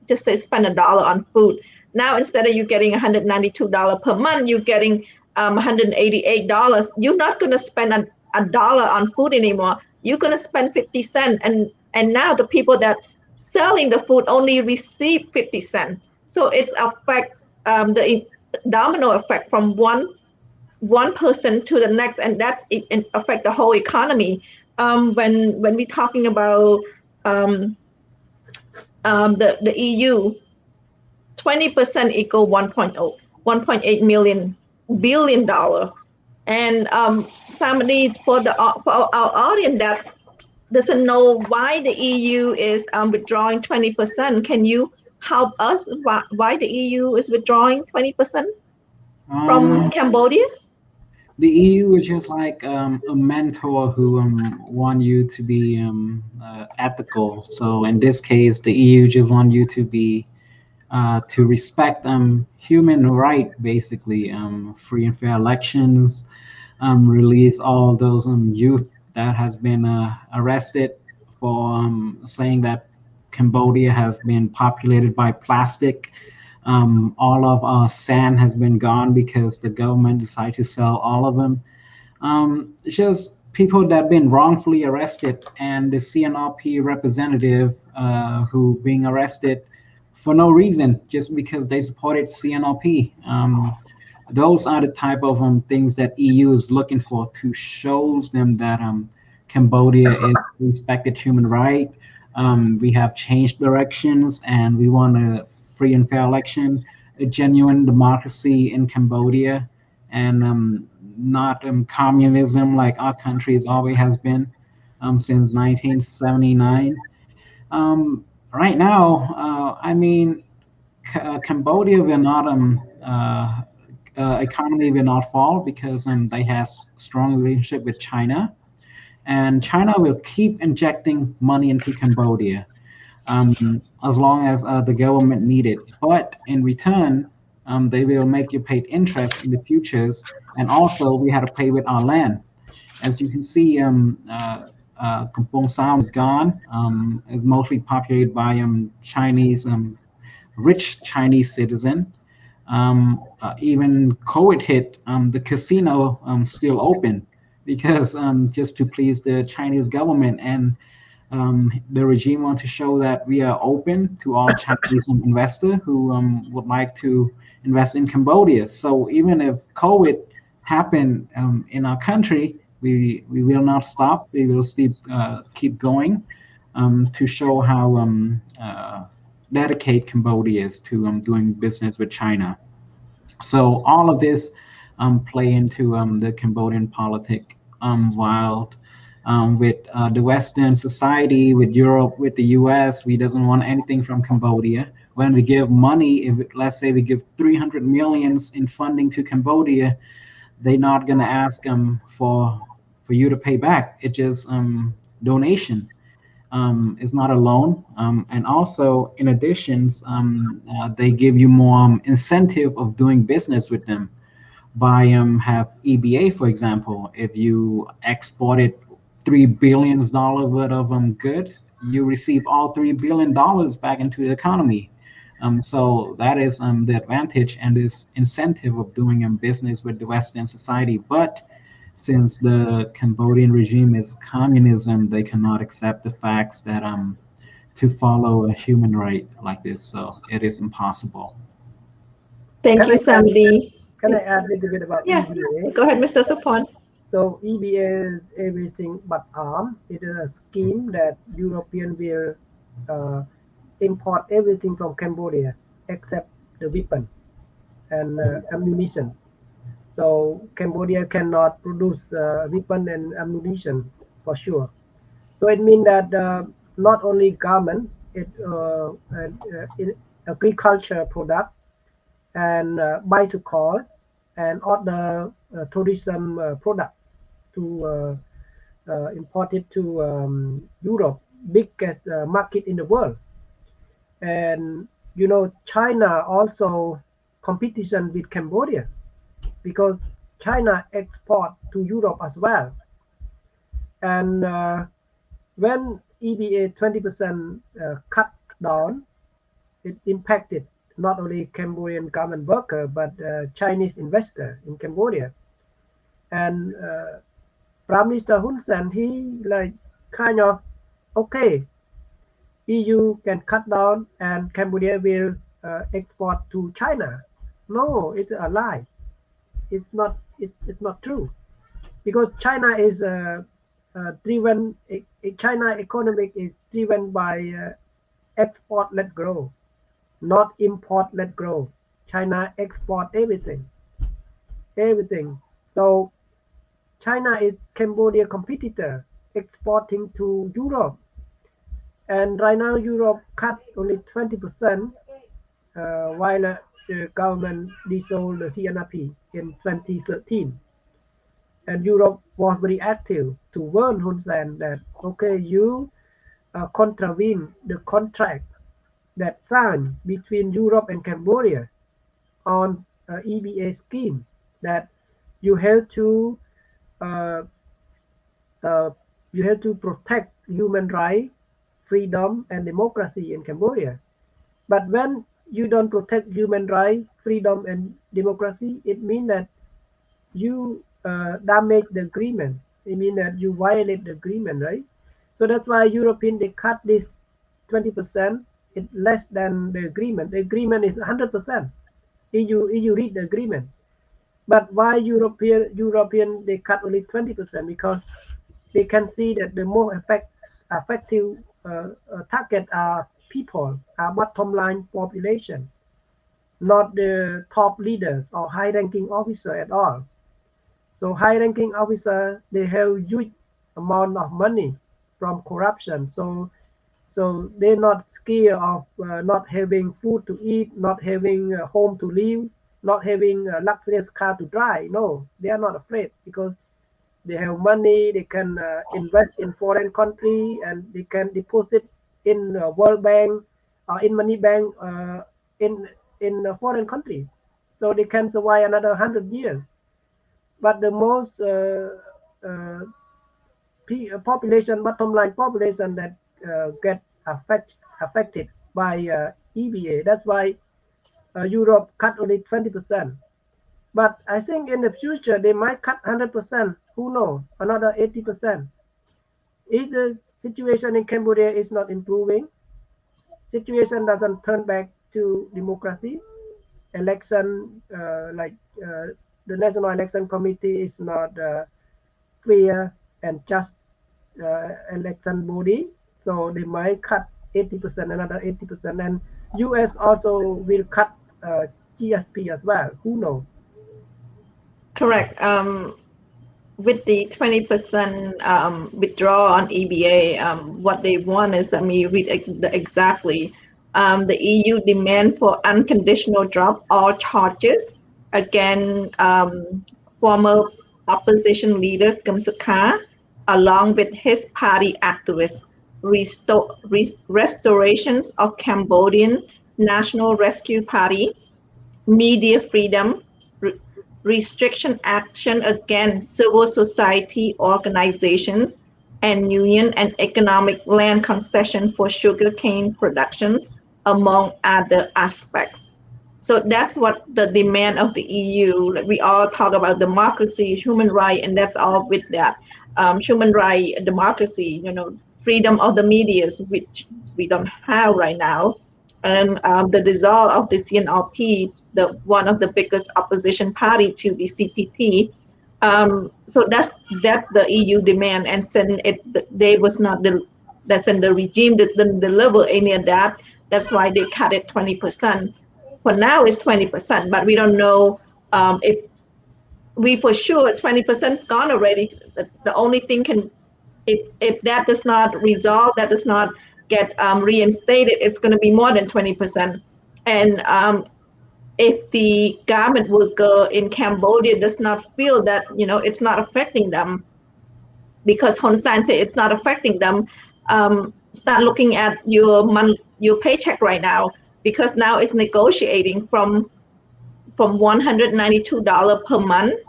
just say spend $1 on food, now instead of you getting $192 per month, you're getting $188. You're not going to spend a dollar on food anymore. You're going to spend 50 cents, and now the people that selling the food only receive 50 cents. So it's affect the domino effect from one person to the next, and that's it affect the whole economy. When we're talking about the EU, 20% equal 1.8 billion dollar. And Samady, for our audience that doesn't know why the EU is withdrawing 20%, can you help us why the EU is withdrawing 20%? from Cambodia? The EU is just like a mentor who want you to be ethical. So in this case, the EU just want you to be to respect human right, basically, free and fair elections, release all those youth that has been arrested for saying that Cambodia has been populated by plastic. All of our sand has been gone because the government decided to sell all of them. It's just people that have been wrongfully arrested, and the CNRP representative who being arrested for no reason, just because they supported CNRP. Those are the type of things that EU is looking for to show them that Cambodia is respected human right. We have changed directions, and we want a free and fair election, a genuine democracy in Cambodia, and not communism like our country has always has been since 1979. Right now, I mean, Cambodia will not economy will not fall because they have strong relationship with China, and China will keep injecting money into Cambodia as long as the government need it. But in return, they will make you pay interest in the futures, and also we had to pay with our land. As you can see, Kampong Sam is gone. It's mostly populated by Chinese, rich Chinese citizen. Even COVID hit, the casino still open because just to please the Chinese government, and the regime want to show that we are open to all Chinese investor who would like to invest in Cambodia. So even if COVID happened in our country, we will not stop. We will still keep going to show how dedicated Cambodia is to doing business with China. So all of this play into the Cambodian politic while with the Western society, with Europe, with the US, we doesn't want anything from Cambodia. When we give money, if let's say we give 300 millions in funding to Cambodia, they're not gonna ask for you to pay back. It's just donation. It's not a loan. And also, in addition, they give you more incentive of doing business with them by have EBA, for example. If you exported $3 billion worth of goods, you receive all $3 billion back into the economy. So that is the advantage and this incentive of doing business with the Western society. But since the Cambodian regime is communism, they cannot accept the facts that to follow a human right like this. So it is impossible. Thank you, Samady. Can I add a little bit about EBA? Go ahead, Mr. Sophoan. So EBA is everything but arm. It is a scheme that European will import everything from Cambodia except the weapon and ammunition. So Cambodia cannot produce weapon and ammunition for sure. So it means that not only garment, agriculture product and bicycle and other tourism products to import it to Europe, biggest market in the world. And China also competition with Cambodia because China export to Europe as well. And when EBA 20% cut down, it impacted not only Cambodian garment worker but Chinese investor in Cambodia. And Prime Minister Hun Sen, he like kind of okay, EU can cut down and Cambodia will export to China. No, it's a lie. It's not true, because China is driven. China economic is driven by export let grow, not import let grow. China export everything. So China is Cambodia competitor exporting to Europe, and right now Europe cut only 20%, while the government dissolved the CNRP in 2013. And Europe was very active to warn Hun Sen that, okay, you contravene the contract that signed between Europe and Cambodia on EBA scheme, that you have to uh, protect human rights, freedom, and democracy in Cambodia. But when you don't protect human rights, freedom, and democracy, it means that you damage the agreement. It means that you violate the agreement, right? So that's why European, they cut this 20%. It's less than the agreement. The agreement is 100%. EU read the agreement. But why European they cut only 20%? Because they can see that the more effective target are people, are bottom line population, not the top leaders or high-ranking officer at all. So high-ranking officer, they have huge amount of money from corruption. So they're not scared of not having food to eat, not having a home to live, not having a luxurious car to drive. No, they are not afraid because they have money. They can invest in foreign country and they can deposit in World Bank or in money bank in foreign countries. So they can survive another 100 years. But the most population, bottom line population that get affected by EBA. That's why Europe cut only 20%. But I think in the future they might cut 100%. Who knows? Another 80%. If the situation in Cambodia is not improving, situation doesn't turn back to democracy, election the National Election Committee is not fair and just election body, so they might cut 80%, another 80%, and US also will cut GSP as well. Who knows? Correct. With the 20% withdrawal on EBA, what they want is, let me read exactly. The EU demand for unconditional drop all charges against former opposition leader Kem Sokha, along with his party activists, restorations of Cambodian National Rescue Party, media freedom, restriction action against civil society organizations, and union and economic land concession for sugarcane production, among other aspects. So that's what the demand of the EU. We all talk about democracy, human right, and that's all with that. Human right, democracy, freedom of the media, which we don't have right now, and the result of the CNRP, one of the biggest opposition party to the CPP. So that's the EU demand, and since they was not that's in the regime that didn't deliver any of that. That's why they cut it 20%. For now, it's 20%, but we don't know if we for sure 20% is gone already. The only thing if that does not resolve, that does not get reinstated, it's going to be more than 20%. And if the garment worker in Cambodia does not feel that it's not affecting them, because Hun Sen said it's not affecting them, start looking at your paycheck right now, because now it's negotiating from $192 per month.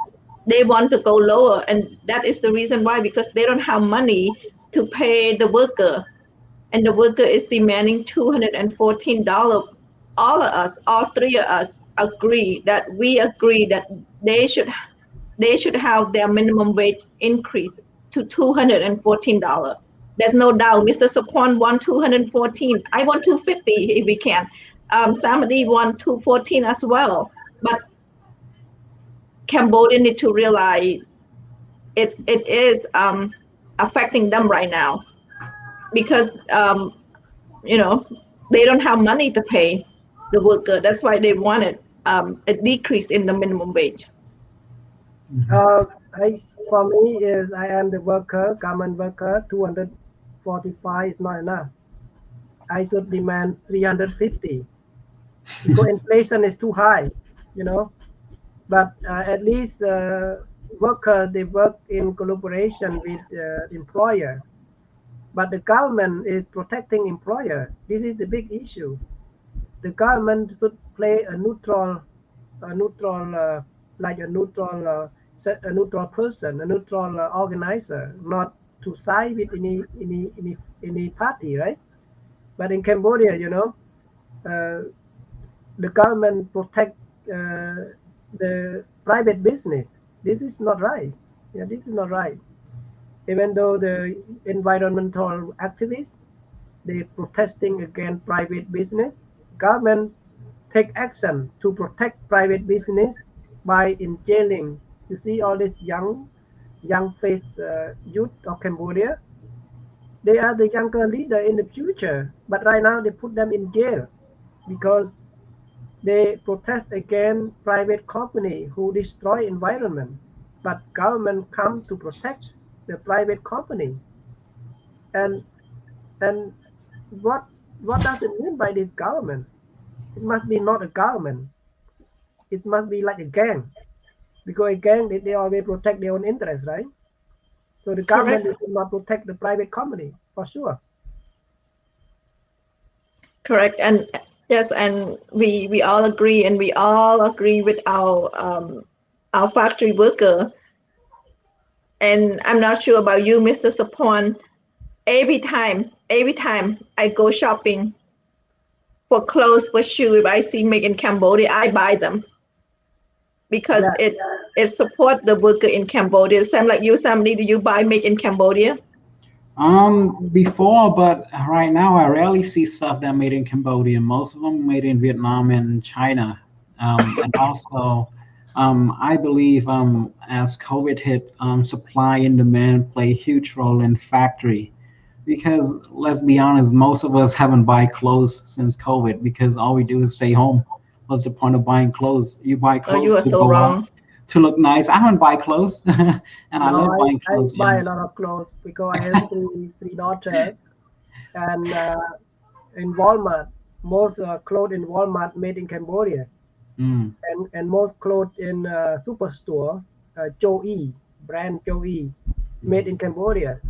They want to go lower, and that is the reason why, because they don't have money to pay the worker, and the worker is demanding $214. All of us, all three of us, agree that they should have their minimum wage increase to $214. There's no doubt. Mr. Sophoan won 214. I want 250 if we can. Samady won 214 as well. But Cambodia need to realize it is affecting them right now, because they don't have money to pay the worker. That's why they wanted a decrease in the minimum wage. For me, is I am the worker, garment worker. 245 is not enough. I should demand 350. because inflation is too high, you know. But at least workers, they work in collaboration with employer. But the government is protecting employer. This is the big issue. The government should play a neutral, like a neutral person, a neutral organizer, not to side with any party, right? But in Cambodia, you know, uh, the government protect the private business. This is not right. Yeah, this is not right. Even though the environmental activists, they protesting against private business, government take action to protect private business by in jailing. You see all these young face youth of Cambodia, they are the younger leader in the future, but right now they put them in jail because they protest against private company who destroy environment, but government come to protect the private company. And and what does it mean by this government? It must be not a government. It must be like a gang, because a gang, they always protect their own interest, right? So the government Correct. will not protect the private company for sure. Correct. And yes, and we all agree, and we all agree with our factory worker. And I'm not sure about you, Mr. Sophoan. Every time I go shopping for clothes, for shoes, if I see made in Cambodia, I buy them because Yeah. it support the worker in Cambodia. Same like you, Samady, do you buy made in Cambodia? Before, but right now I rarely see stuff that made in Cambodia. Most of them made in Vietnam and China. And also, I believe as COVID hit, supply and demand play a huge role in factory. Because let's be honest, most of us haven't bought clothes since COVID because all we do is stay home. What's the point of buying clothes? You buy Oh, clothes you are to so go out wrong. to look nice. I haven't buy clothes, and I No, love buying I clothes. buy Yeah. a lot of clothes because I have three daughters, and in Walmart, most clothes in Walmart made in Cambodia, Mm. and most clothes in superstore, Joe brand Joe made in Cambodia.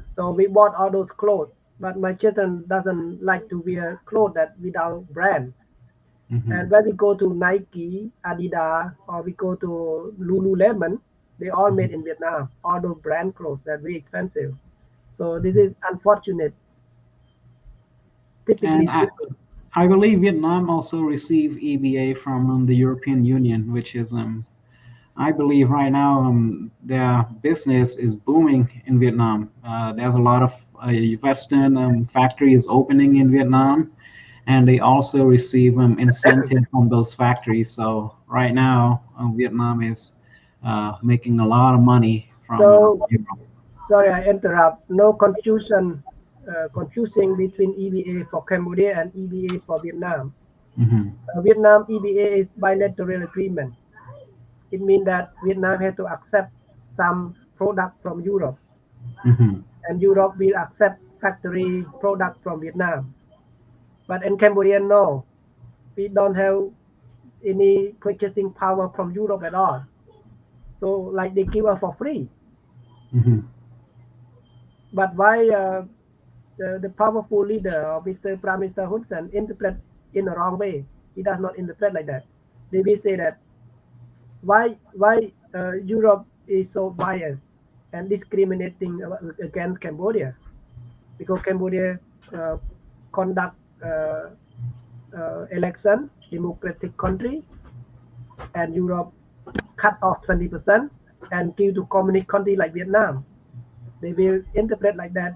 So we bought all those clothes, but my children doesn't like to wear clothes that without brand. Hmm. And when we go to Nike, Adidas, or we go to Lululemon, they all made in Vietnam. All those brand clothes that very expensive. So this is unfortunate. Typically And speaking, I believe Vietnam also received EBA from the European Union, which is I believe right now their business is booming in Vietnam. There's a lot of Western factories opening in Vietnam, and they also receive incentive from those factories. So right now, Vietnam is making a lot of money from so Europe. sorry I interrupt. No confusion, confusing between EBA for Cambodia and EBA for Vietnam. Hmm. Vietnam EBA is bilateral agreement. It means that Vietnam has to accept some product from Europe, Hmm. and Europe will accept factory product from Vietnam. But in Cambodia, no, we don't have any purchasing power from Europe at all. So like they give us for free. Hmm. But why the powerful leader of Mr. Prime Minister Hun Sen interpret in the wrong way? He does not interpret like that. They will say that why Europe is so biased and discriminating against Cambodia, because Cambodia uh, conduct election, democratic country, and Europe cut off 20% and give to communist country like Vietnam. They will interpret like that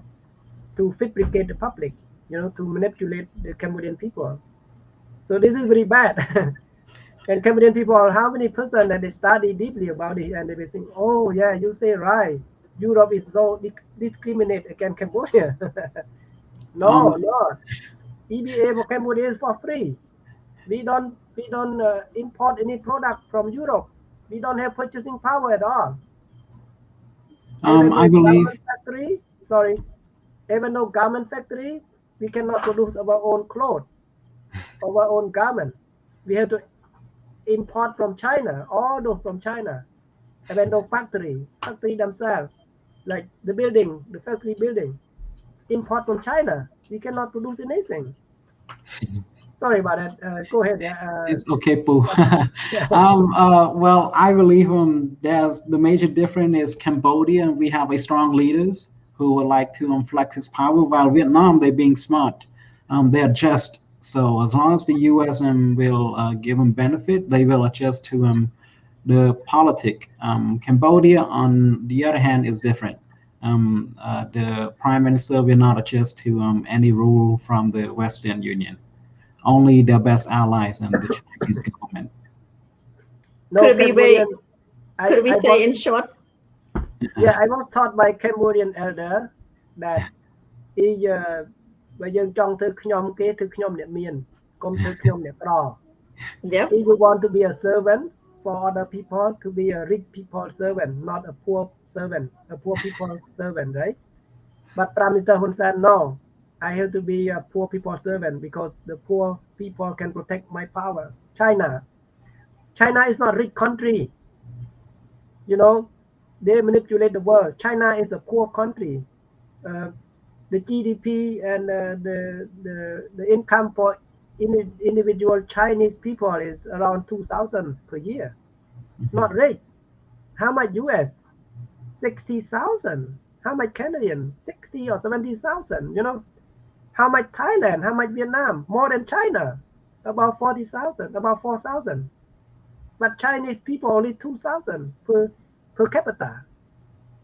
to fabricate the public, to manipulate the Cambodian people. So this is very bad. And Cambodian people, how many person that they study deeply about it, and they will think, oh yeah, you say right. Europe is so discriminate against Cambodia. No, Um, no. EBA for Cambodia is for free. We don't import any product from Europe. We don't have purchasing power at all. Even I though believe. garment factory, sorry, even though garment factory, we cannot produce our own clothes. of our own garment. We have to import from China, all those from China. And then the factory themselves, like the building, the factory building, import from China. We cannot produce anything. Sorry about that. Go ahead. It's okay, Pooh. Well, I believe there's the major difference is Cambodia. We have a strong leaders who would like to flex his power, while Vietnam, they're being smart. They're just so as long as the U.S. will give them benefit, they will adjust to the politic. Cambodia, on the other hand, is different. The prime minister will not adjust to any rule from the Western Union. Only their best allies and the Chinese government. No, Could we Cambodian, could we I say was, in short? yeah, I was taught by Cambodian elder that បើយើងចង់ធ្វើខ្ញុំគេគឺខ្ញុំអ្នកមានកុំធ្វើខ្ញុំអ្នកក្រ Yep. If you want to be a servant for other people, to be a rich people servant, not a poor servant, a poor people servant, right? But Prime Minister Hun Sen, no, I have to be a poor people servant because the poor people can protect my power. China is not a rich country. You know, they manipulate the world. China is a poor country. The GDP and the income for individual Chinese people is around 2,000 per year. Not rich. How much US? 60,000. How much Canadian? 60 or 70,000. You know, how much Thailand? How much Vietnam? More than China. About 40,000. About 4,000. But Chinese people only 2,000 per capita.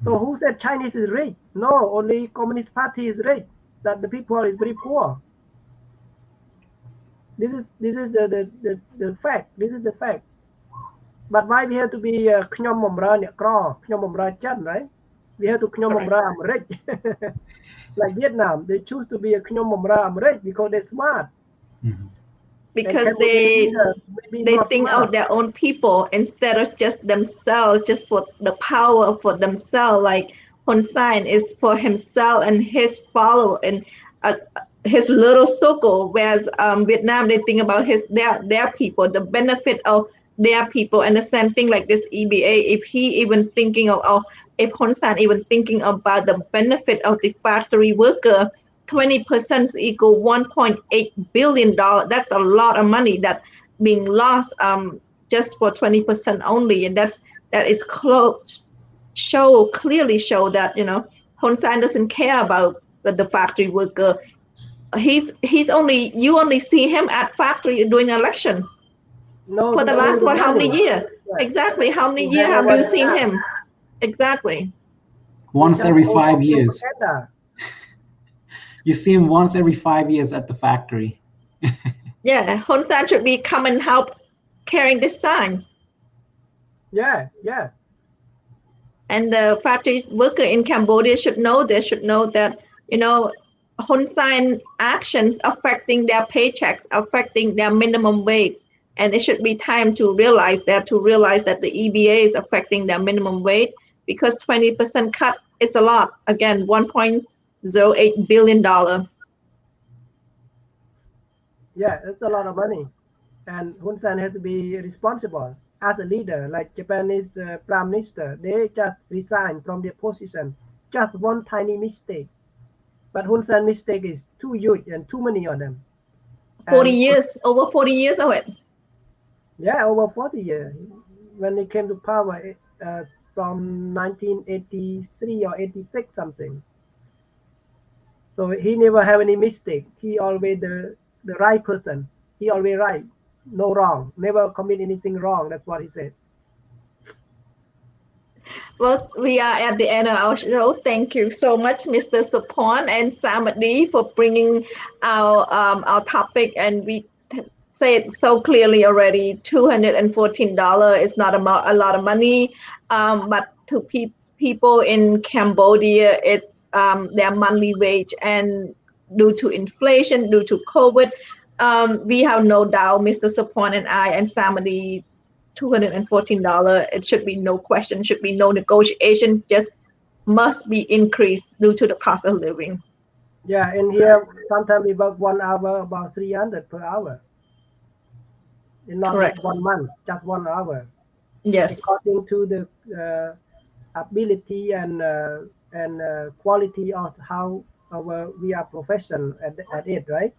So who said Chinese is rich? No, only Communist Party is rich. That the people is very poor. This is the fact. This is the fact. But why we have to be ខ្ញុំបំរើអ្នកក្រខ្ញុំបំរើចិន right? We have to ខ្ញុំបំរើអាមេរិក like Vietnam, they choose to be a ខ្ញុំបំរើអាមេរិក because they're smart. Because they think of their own people instead of just themselves, just for the power for themselves. Like Hun Sen is for himself and his follower and his little circle, whereas Vietnam, they think about their people, the benefit of their people. And the same thing like this EBA, if he even thinking of if Hun Sen even thinking about the benefit of the factory worker, 20% equal $1.8 billion. That's a lot of money that being lost just for 20% only, and that is clearly show that, you know, Hun Sen doesn't care about the factory worker. You only see him at factory during election. No, for the last how many years? Right. Exactly, how many years have you seen him? Exactly. Once every 5 years. You see him once every 5 years at the factory. Yeah, Hun Sen should be come and help carrying this sign. Yeah. And the factory worker in Cambodia should know that, you know, Hun Sen actions affecting their paychecks, affecting their minimum wage. And it should be time to realize that the EBA is affecting their minimum wage, because 20% cut, it's a lot. Again, $1.08 billion. Yeah, it's a lot of money. And Hun Sen has to be responsible as a leader, like Japanese Prime Minister. They just resigned from their position. Just one tiny mistake. But Hun Sen's mistake is too huge and too many of them. 40 years, over 40 years of it. Yeah, over 40 years. When he came to power from 1983 or 86 something. So he never have any mistake. He always the right person. He always right. No wrong. Never commit anything wrong. That's what he said. Well, we are at the end of our show. Thank you so much, Mr. Sophoan and Samady, for bringing our topic. And we said so clearly already, $214 is not a lot of money, but to people in Cambodia, it's their monthly wage. And due to inflation, due to COVID, we have no doubt, Mr. Sophoan and I and Samady, $214, it should be no question, should be no negotiation, just must be increased due to the cost of living. Yeah, in here sometimes we work 1 hour about 300 per hour. In not Correct. 1 month, just 1 hour. Yes. According to the ability and quality of how we are professional at it, right?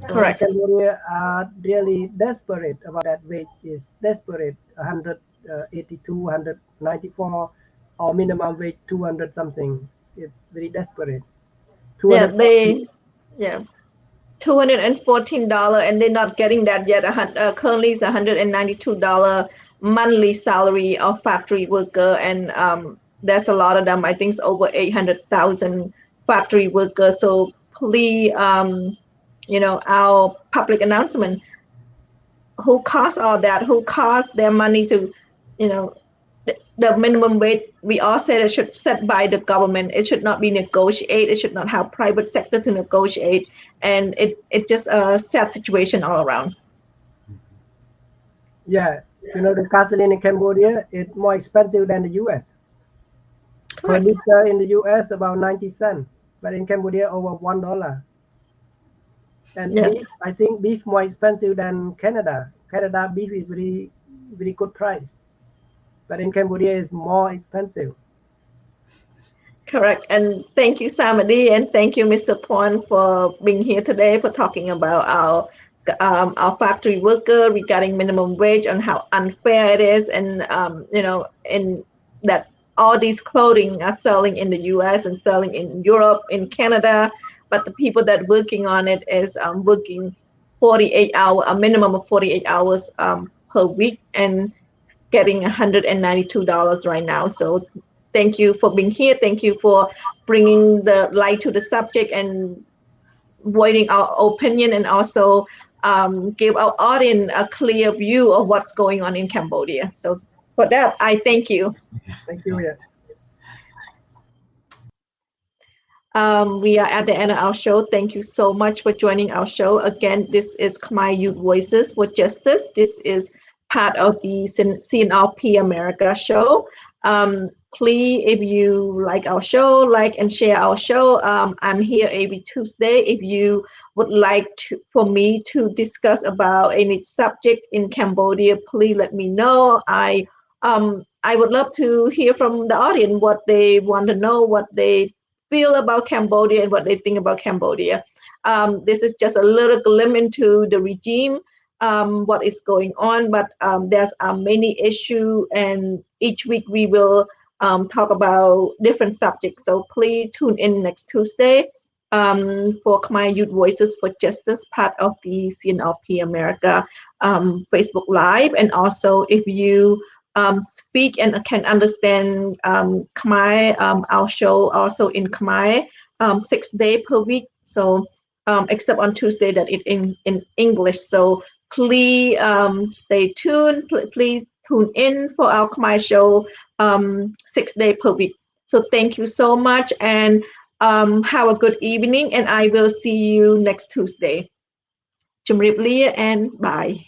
So Correct. Cambodia are really desperate about that wage is desperate 182, 194 or minimum wage 200 something. It's very desperate. Yeah, 240. yeah, $214, and they're not getting that yet. Currently, it's $192 monthly salary of factory worker, and there's a lot of them. I think it's over 800,000 factory workers. So please, our public announcement, who costs all that, who costs their money to, you know, the minimum wage, we all said it should set by the government. It should not be negotiated. It should not have private sector to negotiate. And it just a sad situation all around. Yeah, the gasoline in Cambodia is more expensive than the US. Per Correct. liter in the US about 90 cents, but in Cambodia over $1. And Yes. beef, I think beef more expensive than Canada. Canada beef is very, very good price, but in Cambodia is more expensive. Correct. And thank you, Samady, and thank you, Mr. Pon, for being here today, for talking about our factory worker regarding minimum wage and how unfair it is, and in that all these clothing are selling in the U.S. and selling in Europe, in Canada, but the people that working on it is working 48 hours, a minimum of 48 hours per week, and getting $192 right now. So thank you for being here. Thank you for bringing the light to the subject and voicing our opinion, and also give our audience a clear view of what's going on in Cambodia. So for that, I thank you. Thank you. Yeah. We are at the end of our show. Thank you so much for joining our show. Again, this is Khmer Youth Voices for Justice. This is part of the CNRP America show. Please, if you like our show, like and share our show. I'm here every Tuesday. If you would like for me to discuss about any subject in Cambodia, please let me know. I would love to hear from the audience what they want to know, what they feel about Cambodia and what they think about Cambodia. This is just a little glimpse into the regime, what is going on, but there's many issues, and each week we will talk about different subjects. So please tune in next Tuesday for Khmer Youth Voices for Justice, part of the CNRP America Facebook Live. And also, if you speak and can understand Khmer, our show also in Khmer, 6 days per week. So except on Tuesday that it in English. So please stay tuned. Please tune in for our Khmer show 6 days per week. So thank you so much, and have a good evening, and I will see you next Tuesday. Chum Rip Lia, and bye.